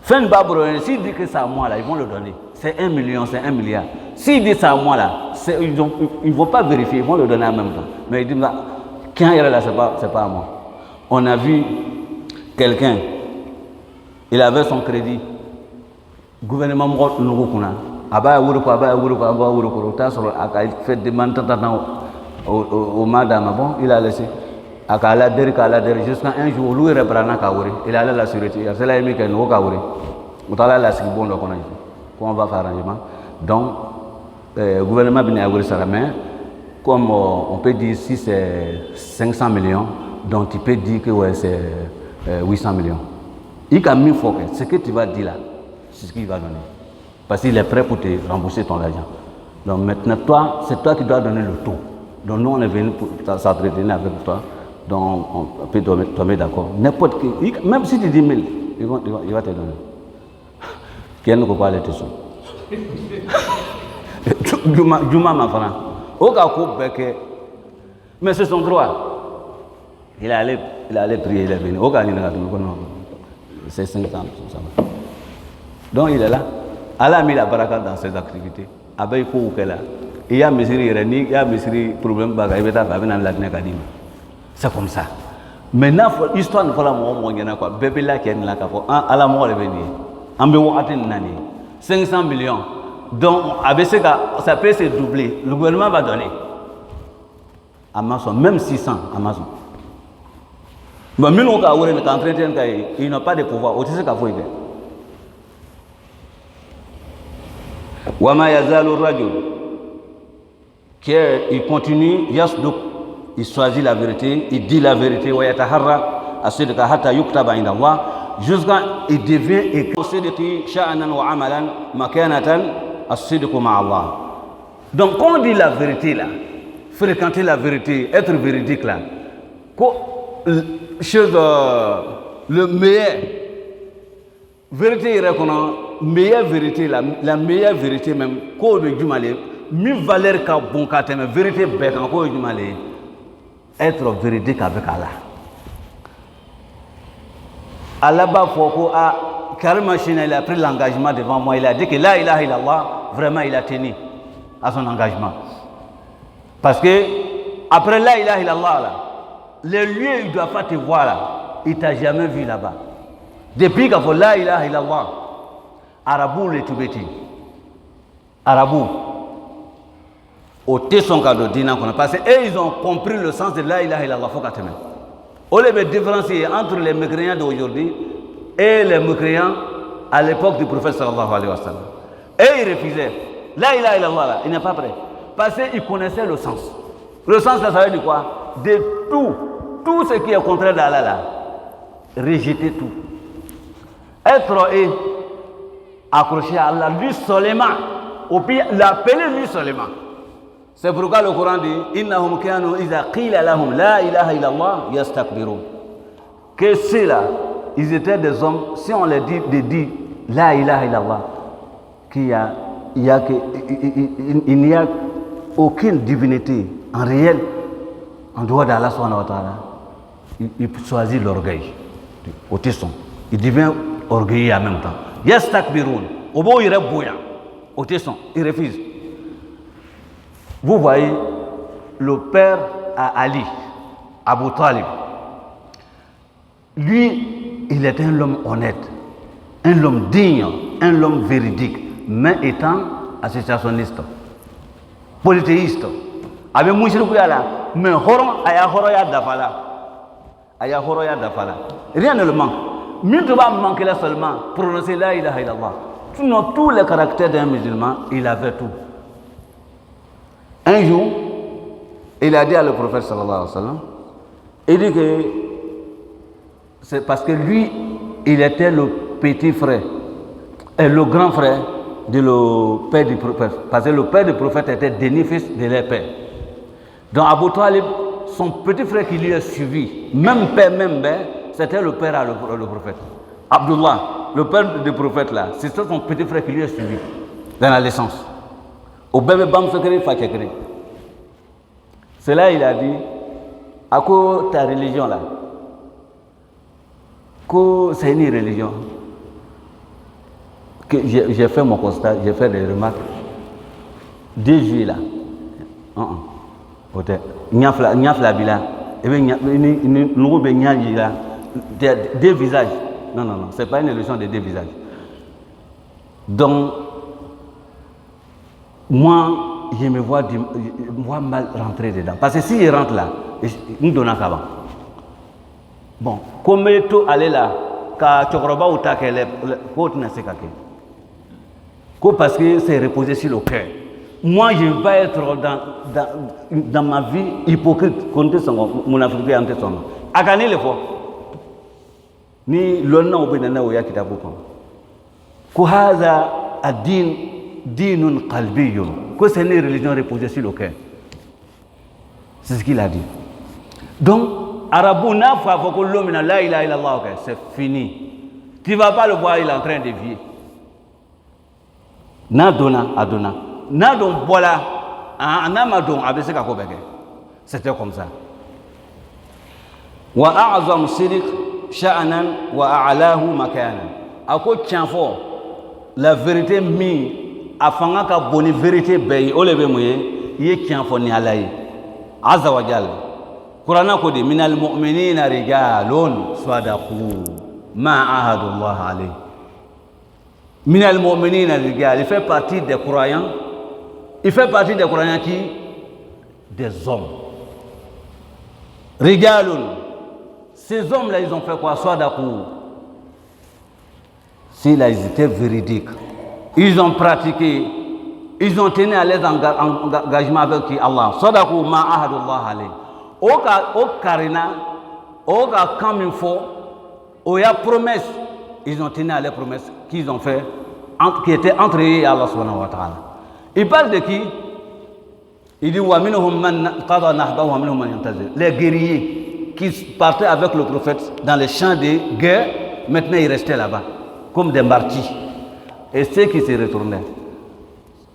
Fin de Babro, s'il dit que c'est à moi, là, ils vont le donner. C'est 1 million, c'est 1 milliard. S'il dit c'est à moi, là, ils ne vont pas vérifier, ils vont le donner en même temps. Mais il dit, quand il est là, c'est pas à moi. On a vu quelqu'un, il avait son crédit. Gouvernement il fait demande au madame, bon, il a laissé. Jusqu'à un jour, lui, il allait à la sûreté. C'est là qu'il on va faire arrangement. Donc, le gouvernement vient à ça, mais comme on peut dire si c'est 500 millions, donc tu peux dire que ouais, c'est 800 millions. Il a mis fort, ce que tu vas dire là, c'est ce qu'il va donner. Parce qu'il est prêt pour te rembourser ton argent. Donc maintenant, toi, c'est toi qui dois donner le taux. Donc nous, on est venu pour s'entretenir avec toi. Donc on peut tomber d'accord. N'importe qui, même si tu dis 1000, il va te donner. Qui ne peut pas aller dessus. Juma ma frère. Au cas où, mais c'est son droit. Il allait prier, il est venu. Au cas où, c'est 5 ans. Donc il est là. Allah a mis la baraka dans ses activités. Avec quoi qu'il a. Il y a des problèmes, c'est comme ça. Maintenant, l'histoire ne faut pas quoi. Bébé là qui est là, à la mort est venu. 500 millions. Donc, avec ça peut se doubler. Le gouvernement va donner. Amazon, même 600, Amazon. Mais ils n'ont pas de pouvoir. Aussi, c'est qu'il faut y faire. Wama yazalu rajul, il continue, yasduq, il choisit la vérité, il dit la vérité, wa yataharra as-sidqa hatta yuktaba inda Allah, jusqu'à il devient écrit sidqi sha'nan wa amalan makanatan as-sidqu ma'a Allah. Donc quand on dit la vérité là, fréquenter la vérité, être véridique là, le meilleur vérité reconnaît meilleure vérité la meilleure vérité même ko be jumale mi valeur ka bon ka teme vérité be kan ko jumale être véridique avec Allah. Allah ba foko a carrément Chine, il a pris l'engagement devant moi, il a dit que la ilaha illallah, vraiment il a tenu à son engagement. Parce que après la ilaha illallah là, les lieux il doit pas te voir là, il t'a jamais vu là-bas. Depuis qu'il faut la ilaha illallah, arabu le tubeti arabu au tesson cadeau dina qu'on a passé et ils ont compris le sens de la ilaha illallah faut qu'attendre on les différencier entre les mécréants d'aujourd'hui et les mécréants à l'époque du prophète sallallahu alayhi wa sallam et ils refusaient la ilaha illallah là il n'est pas prêt parce qu'ils connaissaient le sens là ça veut dire quoi de tout ce qui est contraire d'Allah là rejeter tout être et accroché à Allah lui seulement ou puis l'appeler lui seulement. C'est pourquoi le Coran dit innahum kanu iza qila lahum la ilaha illallah yastakbirun. Que ceux-là, ils étaient des hommes, si on les dit la ilaha illallah, il n'y a aucune divinité en réel en dehors d'Allah subhanahu wa ta'ala. Il choisit l'orgueil. Au tesson. Il devient orgueilleux en même temps. Yastakbirun. Au beau, il est bouillant. Au tesson. Il refuse. Vous voyez, le père à Ali, Abu Talib, lui, il est un homme honnête, un homme digne, un homme véridique, mais étant associationniste, polythéiste. Avec Mouchirou là, mais Horon, Aya Dafala. Rien ne le manque. Mieux va manquer là seulement, prononcer la ilaha illallah. Sinon, tous les caractères d'un musulman, il avait tout. Un jour, il a dit à le prophète sallallahu alayhi wa sallam, il dit que c'est parce que lui, il était le petit frère et le grand frère de le père du prophète. Parce que le père du prophète était déni-fils de leur père. Donc Abu Talib, son petit frère qui lui a suivi, même père, c'était le père à le prophète. Abdullah, le père du prophète là, c'était son petit frère qui lui a suivi dans la naissance. Au bébé bam secret fakekri. C'est là il a dit à quoi ta religion là que c'est une religion que j'ai fait mon constat, j'ai fait des remarques. 2 juillet là. Peut-être nyafla bila et bien nous be nyaji là 2 visages. Non, c'est pas une religion de 2 visages. Donc moi, je me vois mal rentrer dedans. Parce que si je rentre là, nous donnons qu'avant. Bon, comme tout aller là, quand tu crois ou ta qu'elle est, côte n'a pas parce que c'est reposé sur le cœur. Moi, je ne vais pas être dans ma vie hypocrite contre mon africain entre son nom. À gagner les fois. Ni l'honneur au bénin ou yakita beaucoup. Kuhaza ad-din dinun qalbiyun. Que c'est une religion reposée sur le cœur. C'est ce qu'il a dit. Donc, Arabouna faut que l'homme n'a la ilaha illallah, c'est fini. Tu ne vas pas le voir, il est en train de vivre. Nadona, Adona. Nadon, voilà. Anamadon, ABC Kakobeke. C'était comme ça. Wa a'zam sirik sha'anan wa a'lahu makanan. Ako tianfo la vérité mi afanga ka boni vérité bay olebe moye ye tianfo ni alaye. Azza wa jalla. Qur'ana ko di minal mu'minina rijalun sadaqu ma ahadu Allah alayhi. Minal mu'minina rijal, il fait partie des croyants. Il fait partie des croyants qui des hommes. Rijalun. Ces hommes-là, ils ont fait quoi? Sadaqu. Si là, ils étaient véridiques. Ils ont pratiqué. Ils ont tenu à les engagements avec qui? Allah. Sadaqu ma ahadu Allah alayhi. Au Karina, au comme il faut, au ya promesse, ils ont tenu à les promesses qu'ils ont fait, qui étaient entre eux et Allah subhanahu wa ta'ala. Il parle de qui? Il dit wa minhum man qada nahbahu wa minhum man yantazir. Les guerriers qui partaient avec le prophète dans les champs de guerre, maintenant ils restaient là-bas, comme des martyrs. Et ceux qui se retournaient.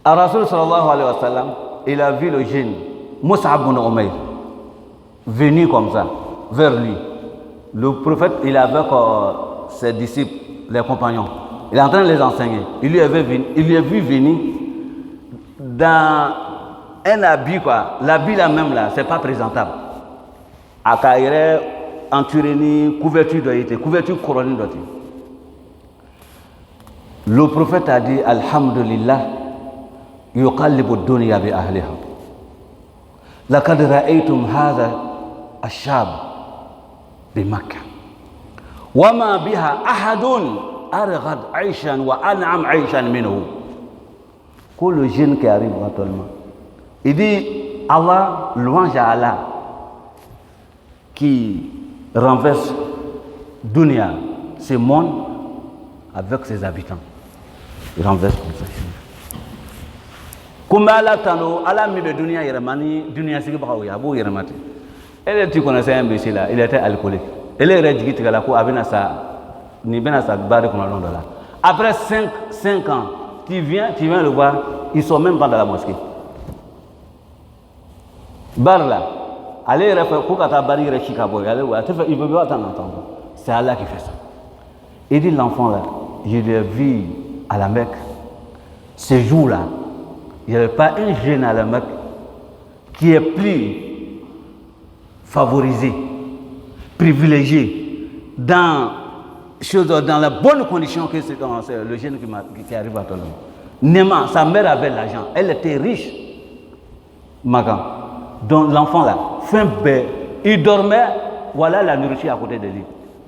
À Rasul sallallahu alayhi wa sallam, il a vu le jeune Mus'ab ibn Umayr venu comme ça, vers lui. Le prophète, il est avec ses disciples, les compagnons. Il est en train de les enseigner. Il lui a vu venir dans un habit, quoi. L'habit là même, là, c'est pas présentable. À Kaïré, en Turénie, couverture doit être, couverture couronnée doit être. Le prophète a dit Alhamdulillah, yuqallibu dunya bi ahliha. Laqad ra'aytum hadha ash-shab bi Makkah. Wa ma biha ahadun arghad 'aishan wa an'am 'aishan minhu. Pour le jeune qui arrive actuellement, il dit Allah, louange à Allah, qui renverse dunya, ce monde, avec ses habitants. Il renverse comme ça. Comme Allah tano, Allah mi be dunya yermani, dunya sigi bakaw ya bo yermati. Elle tu connaissais un imbécile là, il était alcoolique. Elle est rédigée que la ko abena sa ni bena sa bade comme long là. Après 5 ans, tu viens le voir, ils sont même pas dans la mosquée. Bar là, allez refaire kokata bari rechika boy, allez voir, il veut pas t'entendre. C'est Allah qui fait ça. Il dit l'enfant là, je l'ai vu à la Mecque. Ce jour-là, il n'y avait pas un jeune à la Mecque qui est plus favorisé, privilégié dans la bonne condition que c'est le jeune qui arrive à Tolon. Nema, sa mère avait l'argent, elle était riche. Magan. Donc l'enfant là, il dormait, voilà la nourriture à côté de lui.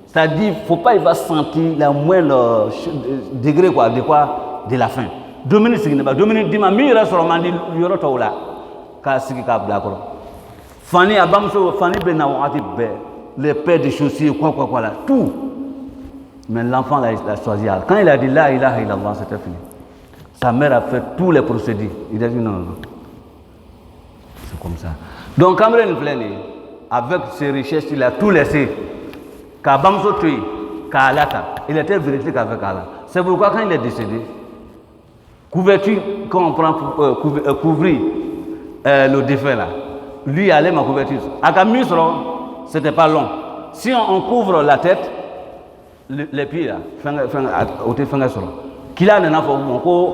C'est-à-dire, il ne faut pas, il va sentir la moindre degré de la faim. Dominique dit, mais il reste romandi, il y aura tout là. Kasi ka blakoro. Fanny Abamso, Fanny Benawati, les paires de chaussures, quoi là, tout. Mais l'enfant là, il a choisi. Quand il a dit la ilaha illallah, c'était fini. Sa mère a fait tous les procédés. Il a dit non. C'est comme ça. Donc, Cameroun Fléné, avec ses richesses, il a tout laissé. Il était véridique avec Allah. C'est pourquoi quand il est décédé, couverture, quand on prend pour couvrir le défunt là, lui allait ma couverture. À Camusro, c'était pas long. Si on couvre la tête, les pieds là, qu'il a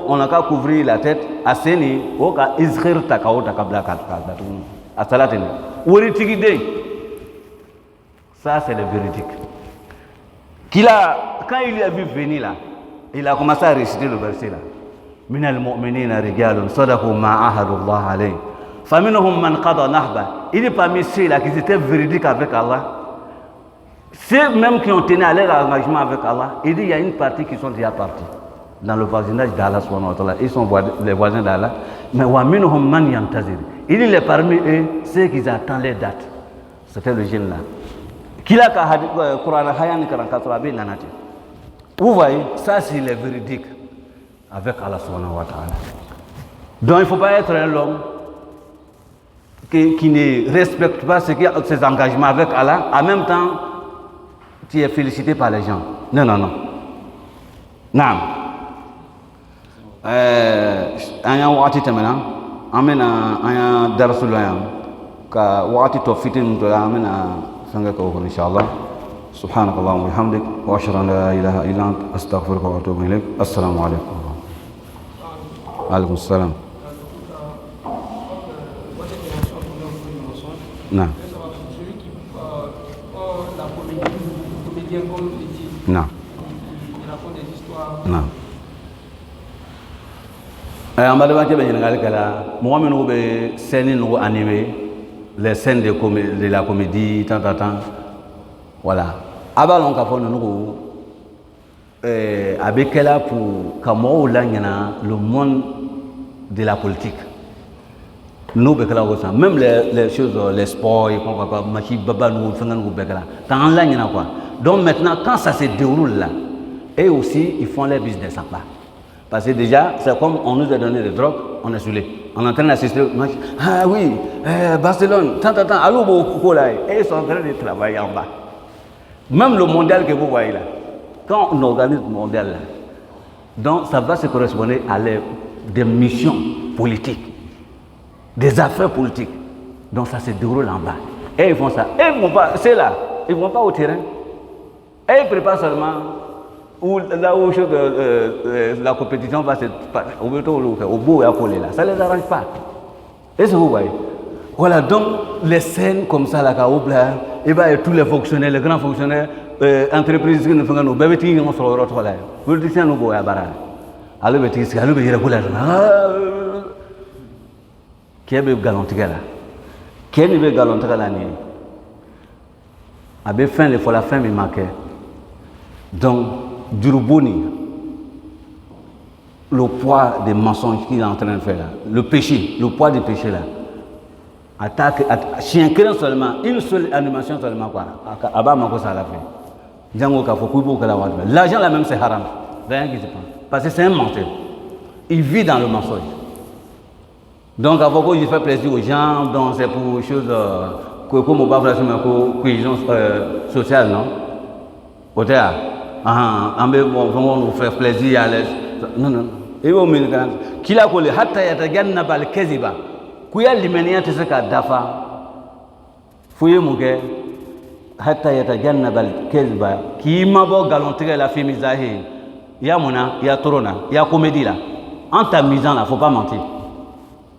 on a qu'à couvrir la tête, à Seni, au cas Israël Takao Takabla à Salatene. Ça, c'est le véridique. Quand il a vu venir là, il a commencé à réciter le verset là. من المؤمنين رجال صدقوا ما عاهدوا الله عليه فمنهم من قضى نحبه. Il est parmi ceux-là qui étaient véridiques avec Allah. Ceux même qui ont tenu à leur engagement avec Allah, il dit il y a une partie qui sont déjà partis dans le voisinage d'Allah. Ils sont les voisins d'Allah. Mais وَمِنْهُمْ مَنْ يَنْتَظِرُ. Il est parmi eux ceux qui attendent les dates. C'était le jeune là. Vous voyez, ça c'est le véridique avec Allah subhanahu wa ta'ala. Donc il ne faut pas être un homme qui ne respecte pas ses engagements avec Allah. En même temps, tu es félicité par les gens. Non. Naam. Aya wakati temena, amena aya darasulayam ka wakati tofitin mutola amena sanga ko inshallah. سبحانك اللهم وبحمدك واشهد ان لا اله الا انت استغفرك واتوب اليك. السلام عليكم. وعليكم السلام. نعم. نعم. نعم. En bas de les scènes animées, les scènes de la comédie, tant. Voilà. Avant on capone nous avec là pour comment le monde de la politique. Nous bekala ça. Même les choses, les sports, quoi, machi baba nous faisons nous bekala. Tant là quoi. Donc maintenant quand ça se déroule là, et aussi ils font les business à part. Parce que déjà c'est comme on nous a donné des drogues, on est saoulé. On est en train d'assister au match. Ah oui, Barcelone, tant, allô beaucoup là, et ils sont en train de travailler en bas. Même le mondial que vous voyez là, quand on organise le mondial là, donc ça va se correspondre à des missions politiques, des affaires politiques. Donc ça se déroule en bas. Et ils font ça. Et ils ne vont pas, c'est là, ils ne vont pas au terrain. Et ils préparent seulement là où la compétition va se passer, au bout et à coller là. Ça ne les arrange pas. Est-ce que vous voyez? Voilà, donc les scènes comme ça, là, et bien tous les fonctionnaires, les grands fonctionnaires, entreprises qui nous font nous, politiciens nous ale bɛ tigi sigi ale bɛ yɛrɛko la kɛ bɛ galon tigɛ la kɛ min bɛ galon tigɛ la nin ye a bɛ fɛn de fɔ la fɛn min ma kɛ donc jurubo nin le poids des mensonges qu'il est en train de faire là le péché le poids du péché là attaque chien kelen seulement une seule animation seulement quoi a b'a mako sa la fin jango k'a fɔ k'u b'o kɛ la waati l'argent là même c'est haram rien qui se passe parce que c'est un menteur il vit dans le mensonge donc à fɔ ko il fait plaisir aux gens donc c'est pour chose comme on va faire une cohésion sociale non au théâtre en bɛ nous faire plaisir à l'aise non et au milieu qu'il a collé hatta yatajanna al kaziba kuya limaniya tɛ se ka dafa fo ye mun kɛ hatta yatajanna al kaziba k'i mabɔ galon tigɛ la fi misahi ya muna ya torona ya comédie la en ta misant là faut pas mentir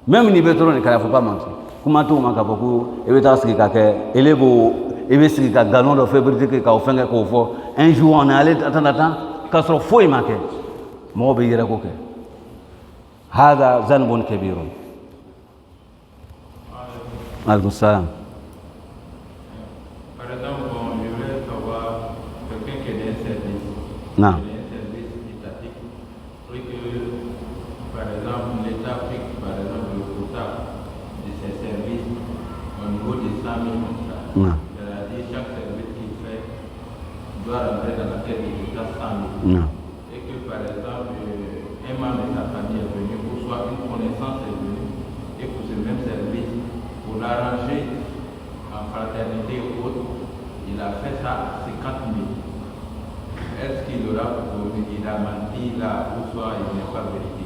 même ni bɛ toro ni kala faut pas mentir kuma t'o ma k'a fɔ ko i bɛ taa sigi ka kɛ ele b'o i bɛ sigi ka galon dɔ fabriquer k'o fɛn kɛ k'o fɔ un jour on est allé attends k'a sɔrɔ foyi ma kɛ mɔgɔ bɛ yɛrɛ ko kɛ hada zanbun kabirun alaikum salam. Par exemple, je voulais savoir quelqu'un qui est dans un service. Non. Un service étatique. Pour que, par exemple, l'État fixe, par exemple, le quota de ces services au niveau des 100 000 contrats. Non. C'est-à-dire chaque service qu'il fait doit rentrer dans la caisse de l'État 100 000. Non. Et que, par exemple, un membre de sa famille est venu, ou soit une connaissance est venue, et pour ce même service, pour l'arranger en fraternité ou autre, il a fait ça à 50 000. Est-ce qu'il aura pour il a menti là, ou soit il n'est pas vérité?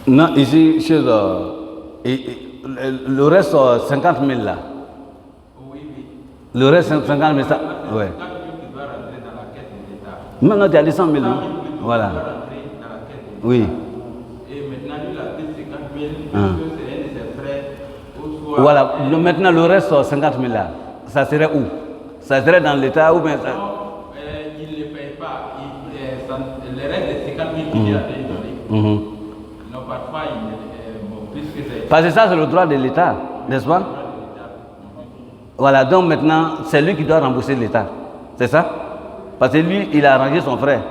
Non, ici, chez le reste 50 000 là. Oui, oui. Le reste 50 000, ça. Ouais. 50 000 qui doit rentrer dans la caisse de l'État. Maintenant, tu as les 100 000. 100 000 Voilà. qui doit rentrer dans la caisse de l'État. Oui. Et maintenant, lui, il a pris 50 000, parce que c'est un de ses frères, ou soit. Voilà. Maintenant, le reste 50 000 là, ça serait où? Ça serait dans l'État ou bien ça? Il ne paye pas. Le reste des 50 000 qu'il a donné. Non, parfois, puisque c'est. Parce que ça, c'est le droit de l'État, n'est-ce pas? Voilà, donc maintenant, c'est lui qui doit rembourser l'État. C'est ça? Parce que lui, il a arrangé son frère.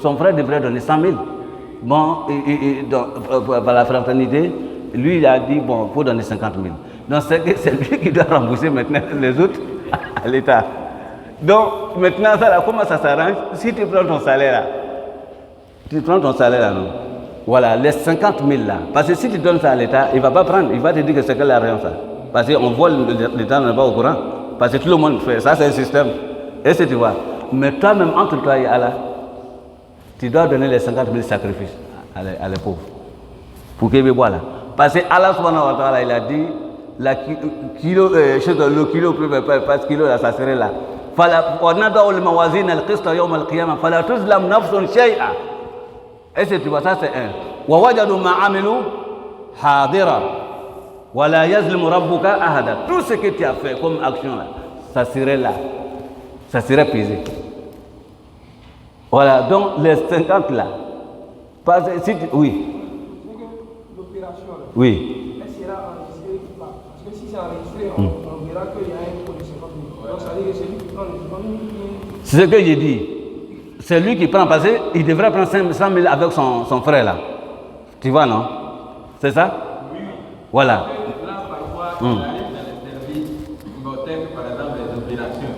Son frère devrait donner 100 000. Bon, par la fraternité, lui, il a dit, bon, il faut donner 50 000. Donc, c'est lui qui doit rembourser maintenant les autres à l'État. Donc, maintenant, ça, là, comment ça s'arrange? Si tu prends ton salaire là, non? Voilà, les 50 000 là. Parce que si tu donnes ça à l'État, il ne va pas prendre. Il va te dire que c'est quelle l'argent ça. Parce qu'on voit l'État n'est pas au courant. Parce que tout le monde fait ça, c'est un système. Et c'est tu vois. Mais toi-même, entre toi et Allah, tu dois donner les 50 000 sacrifices à les pauvres. Pour qu'ils voient là. Parce que Allah subhanahu wa ta'ala, il a dit, le kilo, pas kilo là, ça serait là. وَنَضَعُ الْمَوَازِينَ الْقِسْطَ يَوْمَ الْقِيَامَةِ فَلَا تُظْلَمْ نَفْسٌ شَيْئًا. Et c'est tu vois, ça c'est un. وَوَجَدُوا مَا عَمِلُوا حَاضِرًا وَلَا يَظْلِمُ رَبُّكَ أَحَدًا. Tout ce que tu as fait comme action là, ça serait là. Ça serait pesé. Voilà, donc les 50 là. Parce que si tu, oui. L'opération là. Oui. Elle sera enregistrée ou pas? Parce que si c'est enregistré, on verra qu'il y a un pot de 50 000. Donc ça veut dire que c'est lui qui prend les 50 000. C'est ce que j'ai dit. C'est lui qui prend, parce qu'il devrait prendre 100 000 avec son frère là. Tu vois, non? C'est ça? Oui. Voilà. Là, parfois, il arrive dans les services, par exemple, les opérations.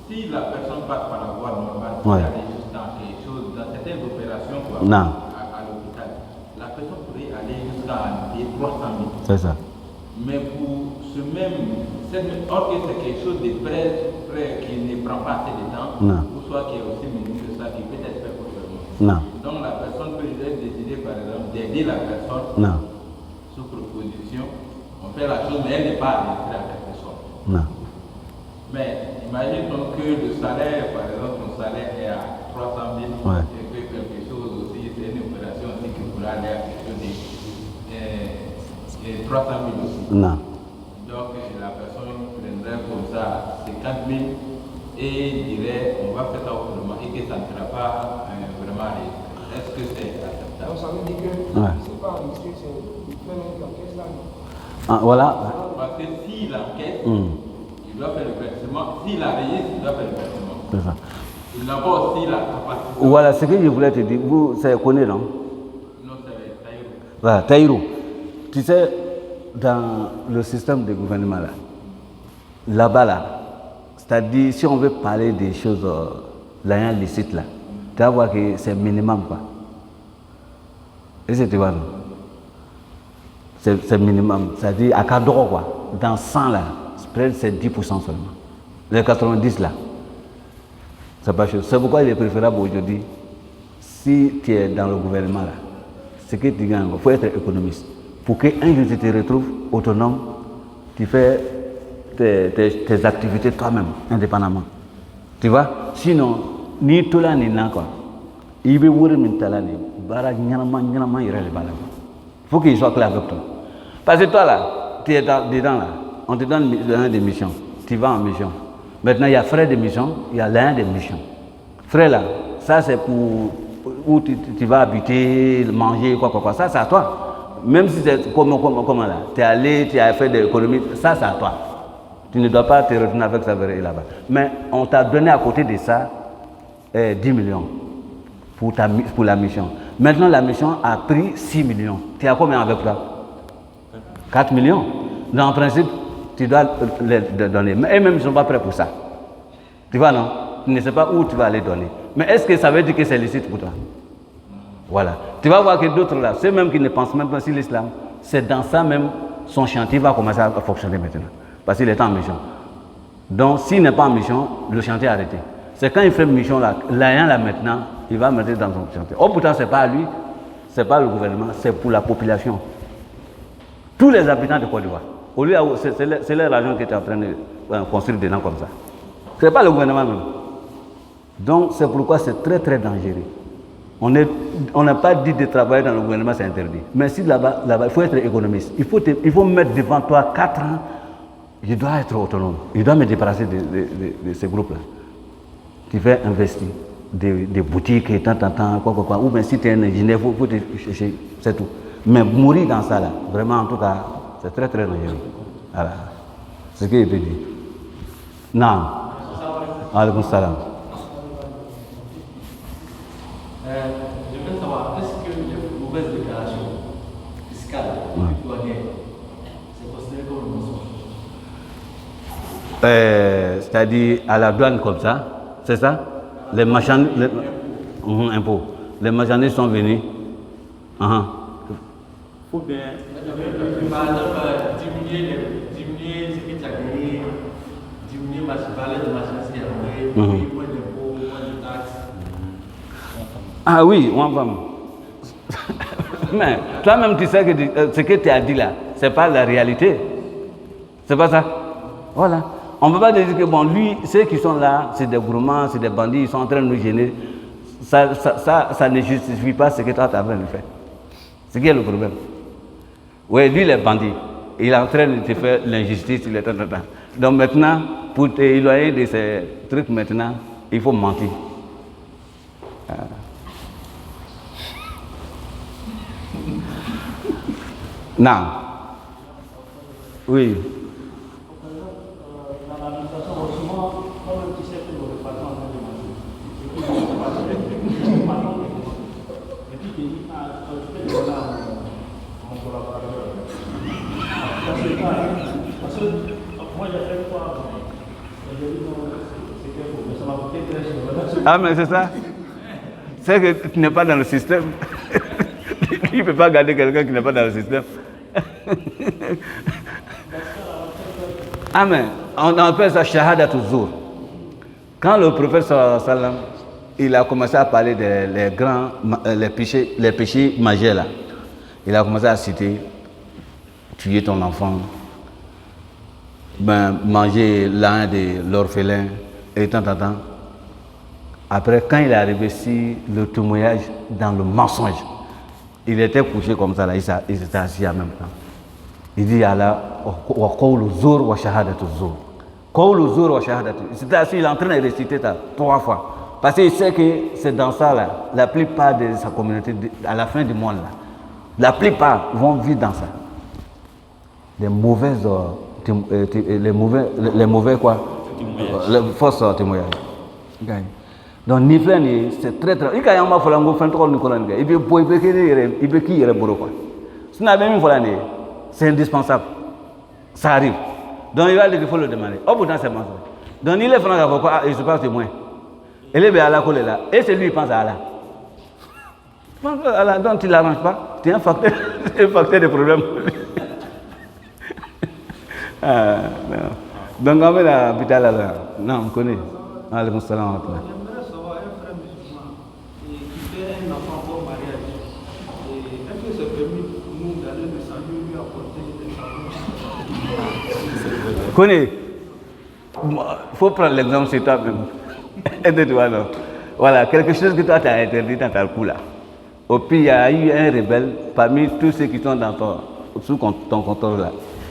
Si la personne passe par la voie normale, Ouais. il aller jusqu'à quelque chose, dans certaines opérations, quoi, Non. à l'hôpital, la personne pourrait aller jusqu'à 300 000. C'est ça. Mais pour ce même, or que c'est quelque chose de près qui ne prend pas assez de temps, Non. ou soit qui est aussi minime que ça, qui peut être fait autrement. Non. Donc la personne peut décider, par exemple, d'aider la personne Non. sous proposition. On fait la chose, mais elle n'est pas enregistrée à quelque chose. Non. Mais imagine donc que le salaire, par exemple, ton salaire est à 300 000, Ouais. et que quelque chose aussi, c'est une opération aussi qui pourrait aller à quelque chose de 300 000 aussi. Non. Donc la personne prendrait comme ça 50 000 et dirait on va faire ça autrement et que ça ne sera pas vraiment réussi. Est-ce que c'est acceptable? Donc ça veut dire que c'est pas enregistré, c'est même l'encaisse là. Ah, voilà. Parce que s'il encaisse, il doit faire le versement. S'il a rayé, il doit faire le versement. C'est ça. Il n'a pas aussi la capacité. Voilà ce que je voulais te dire. Vous, c'est connu, non? Non, c'est Taïro. Voilà, Taïro. Tu sais, dans le système de gouvernement là, là-bas là, c'est-à-dire si on veut parler des choses là, licites là, tu vas voir que c'est minimum quoi. Et c'est tu vois, non? C'est minimum. C'est-à-dire à Cadoro quoi, dans 100 là, c'est 10% seulement. Les 90 là. C'est pas chose. C'est pourquoi il est préférable aujourd'hui, si tu es dans le gouvernement là, ce que tu gagnes, il faut être économiste. Pour qu'un jour tu te retrouves autonome, tu fais tes activités toi-même, indépendamment. Tu vois? Sinon, ni tout là ni là quoi. Il veut ouvrir une talane, il faut qu'il soit clair avec toi. Parce que toi là, tu es dedans là, on te donne des missions, tu vas en mission. Maintenant, il y a frais de mission, il y a l'un des missions. Frais là, ça c'est pour où tu vas habiter, manger, quoi. Ça c'est à toi. Même si c'est comment là, tu es allé, tu as fait de l'économie, ça c'est à toi. Tu ne dois pas te retourner avec ça là-bas. Mais on t'a donné à côté de ça 10 millions pour la mission. Maintenant, la mission a pris 6 millions. Tu as combien avec toi? 4 millions. Donc, en principe, tu dois les donner. Mais eux-mêmes, ils ne sont pas prêts pour ça. Tu vois, non? Tu ne sais pas où tu vas les donner. Mais est-ce que ça veut dire que c'est licite pour toi? Voilà. Tu vas voir que d'autres là, ceux même qui ne pensent même pas sur l'islam, c'est dans ça même, son chantier va commencer à fonctionner maintenant. Parce qu'il est en mission. Donc, s'il n'est pas en mission, le chantier est arrêté. C'est quand il fait une mission là, là maintenant, il va mettre dans son chantier. Oh, pourtant, ce n'est pas à lui, ce n'est pas le gouvernement, c'est pour la population. Tous les habitants de Côte d'Ivoire. Au lieu, c'est leur argent qui est en train de construire des noms comme ça. Ce n'est pas le gouvernement même. Donc, c'est pourquoi c'est très très dangereux. On n'a pas dit de travailler dans le gouvernement, c'est interdit. Mais si là-bas, il faut être économiste. Il faut mettre devant toi 4 ans, je dois être autonome. Je dois me débarrasser de ces groupes-là. Tu fais investir des boutiques, quoi. Ou bien si tu es un ingénieur, il faut te chercher, c'est tout. Mais mourir dans ça, là, vraiment, en tout cas, c'est très très dangereux. Voilà. C'est ce que je peux dire. Non. Alaykoum salam. Je veux savoir, est-ce que les mauvaises déclarations fiscales douanières, c'est considéré comme un mensonge? C'est-à-dire à la douane comme ça, c'est ça? Les marchandises, impôts. Les marchandises sont venus. Ou bien, par exemple, diminuer ce que tu as gagné, diminuer la valeur de marchandise après, moins d'impôts, moins de taxes. Ah oui, on va. Mais toi-même, tu sais que ce que tu as dit là, ce n'est pas la réalité. C'est pas ça? Voilà. On ne peut pas dire que bon, lui, ceux qui sont là, c'est des gourmands, c'est des bandits, ils sont en train de nous gêner. Ça ne justifie pas ce que toi tu as en train de faire. C'est qui est le problème? Oui, lui, il est bandit. Il est en train de te faire l'injustice, il est temps. Donc maintenant, pour te éloigner de ces trucs maintenant, il faut mentir. Non. Oui. Dans l'administration, souvent, quand même tu sais que le patron est en train de manger, le patron et puis il dit, je fais de là mon collaborateur. Parce que moi j'ai fait une fois, j'ai dit non, c'est quelque chose, mais ça m'a coûté très cher. Ah mais c'est ça. C'est que tu n'es pas dans le système. Il ne peut pas garder quelqu'un qui n'est pas dans le système. Amen. On appelle ça shahadatul zur. Quand le prophète sallam, il a commencé à parler des péchés majeurs là, il a commencé à citer tuer ton enfant, manger l'un de l'orphelin et tant. Après, quand il est arrivé sur le témoignage dans le mensonge, il était couché comme ça là, il s'était assis en même temps. Il dit Allah, wa qawlu zur wa shahadatu zur. Qawlu zur wa shahadatu. Il s'était assis, il est en train de réciter ça 3 fois. Parce qu'il sait que c'est dans ça là, la plupart de sa communauté, à la fin du monde là, la plupart vont vivre dans ça. Les mauvaises, les mauvais quoi, les fausses témoignages. Donc Niflen c'est très très. Il y a un mot falango fait trop Nicolas Nga. Il peut qui y quoi. Si n'a même pas c'est indispensable. Ça arrive. Donc il va dire qu'il faut le demander. Au bout d'un c'est mensonge. Donc il est franc à quoi il se passe témoin. Elle est bien à la colle là. Et c'est lui qui pense à Allah. Allah donc il l'arrange pas. Tu es un facteur de problème. Donc on va à l'hôpital là. Non, on connaît. Alaykoum salam wa rahmatullah. J'aimerais savoir un frère musulman qui fait un enfant pour mariage. Est-ce que c'est permis pour nous d'aller le saluer, lui apporter des savons? Connais. Il faut prendre l'exemple sur toi-même. Aide-toi non. Voilà, quelque chose que toi tu as interdit dans ta coup là. Au pire, il y a eu un rebelle parmi tous ceux qui sont dans sous ton contrôle là.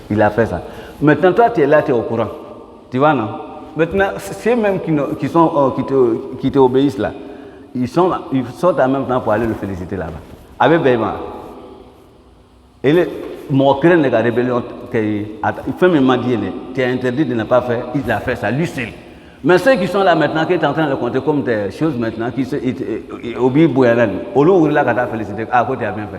Il a fait ça. Maintenant, toi tu es là, tu es au courant. Tu vois non? Maintenant, ceux même qui t'obéissent là, ils sont en même temps pour aller le féliciter là-bas. Avec Béma. Et mon cœur de la rébellion, il fait même dire, tu as interdit de ne pas faire, il a fait ça, lui seul. Mais ceux qui sont là maintenant, qui est en train de le compter comme des choses maintenant, qui obéissent Bouyanan, au lieu où il a félicité, à côté, tu as bien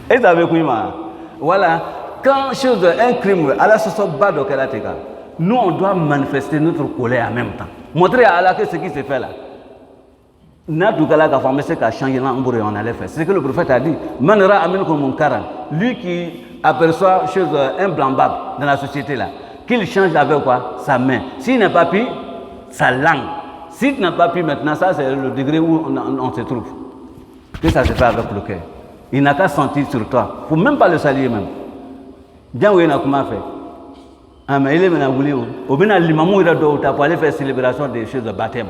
fait. Et ça veut dire quoi? Voilà. Quand chose, un crime, Allah se sort bas de Kalateka, nous on doit manifester notre colère en même temps. Montrer à Allah que ce qui se fait là. N'a-t-il qu'à former ce qui a changé là, on allait faire. C'est ce que le prophète a dit. Manera amin comme mon karan. Lui qui aperçoit chose, un blanc-bab dans la société là, qu'il change avec quoi? Sa main. S'il n'a pas pu, sa langue. S'il n'a pas pu maintenant, ça c'est le degré où on se trouve. Que ça se fait avec le cœur. Il n'a qu'à sentir sur toi. Il ne faut même pas le saluer même. Bien oui, on a comment fait. Ah, mais il est maintenant voulu. Au bien, l'imam il a pour aller faire célébration des choses de baptême.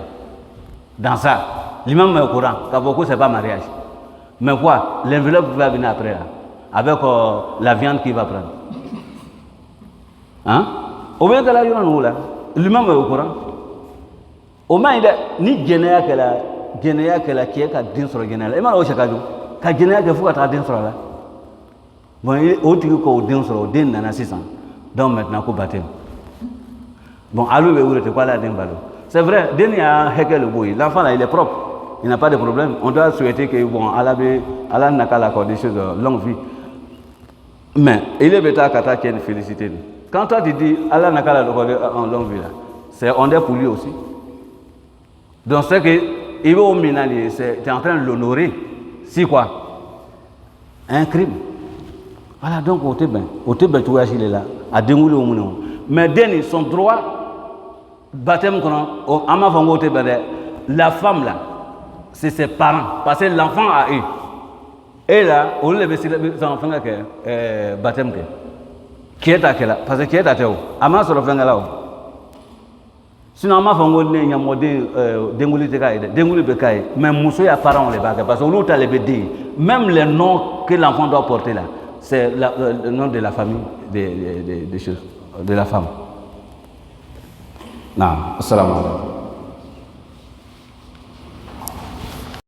Dans ça, l'imam est au courant. Car beaucoup c'est pas mariage. Mais quoi? L'enveloppe va venir après là, avec la viande qu'il va prendre. Hein? Au bien que là, il y a un là. L'imam est au courant. Au moins il a ni Guinée que la qui est qu'à dire sur le Guinée. Et maintenant au Chicago, qu'à Guinée que faut qu'à dire sur là. Bon, il y a 600. Donc maintenant, il baptême. Bon, alors, c'est vrai, il y a un hekel boy. L'enfant là, il est propre. Il n'a pas de problème. On doit souhaiter que, bon, Allah n'a qu'à l'accorder des choses de longue vie. Mais, il est bêta qu'à qui est félicité. Quand toi tu dis, Allah n'a qu'à l'accorder en longue vie, c'est on est pour lui aussi. Donc, c'est que, il va au minali, tu es en train de l'honorer. C'est quoi? Un crime. Voilà, donc au Tébé, tu vois, il est là, à démouler au monde. Mais Denis, son droit, baptême, la femme là, c'est ses parents, parce que l'enfant a eu. Et là, on lui a dit que l'enfant a baptême. Qui est à quel là? Parce que qui est à Théo? Ama sur le fin de là. Sinon, on a fait mais Moussou a parents les bagues, parce que l'autre a les BD. Même les noms que l'enfant doit porter là. C'est le nom de la famille des choses, de la femme. Non, assalamu alaikum.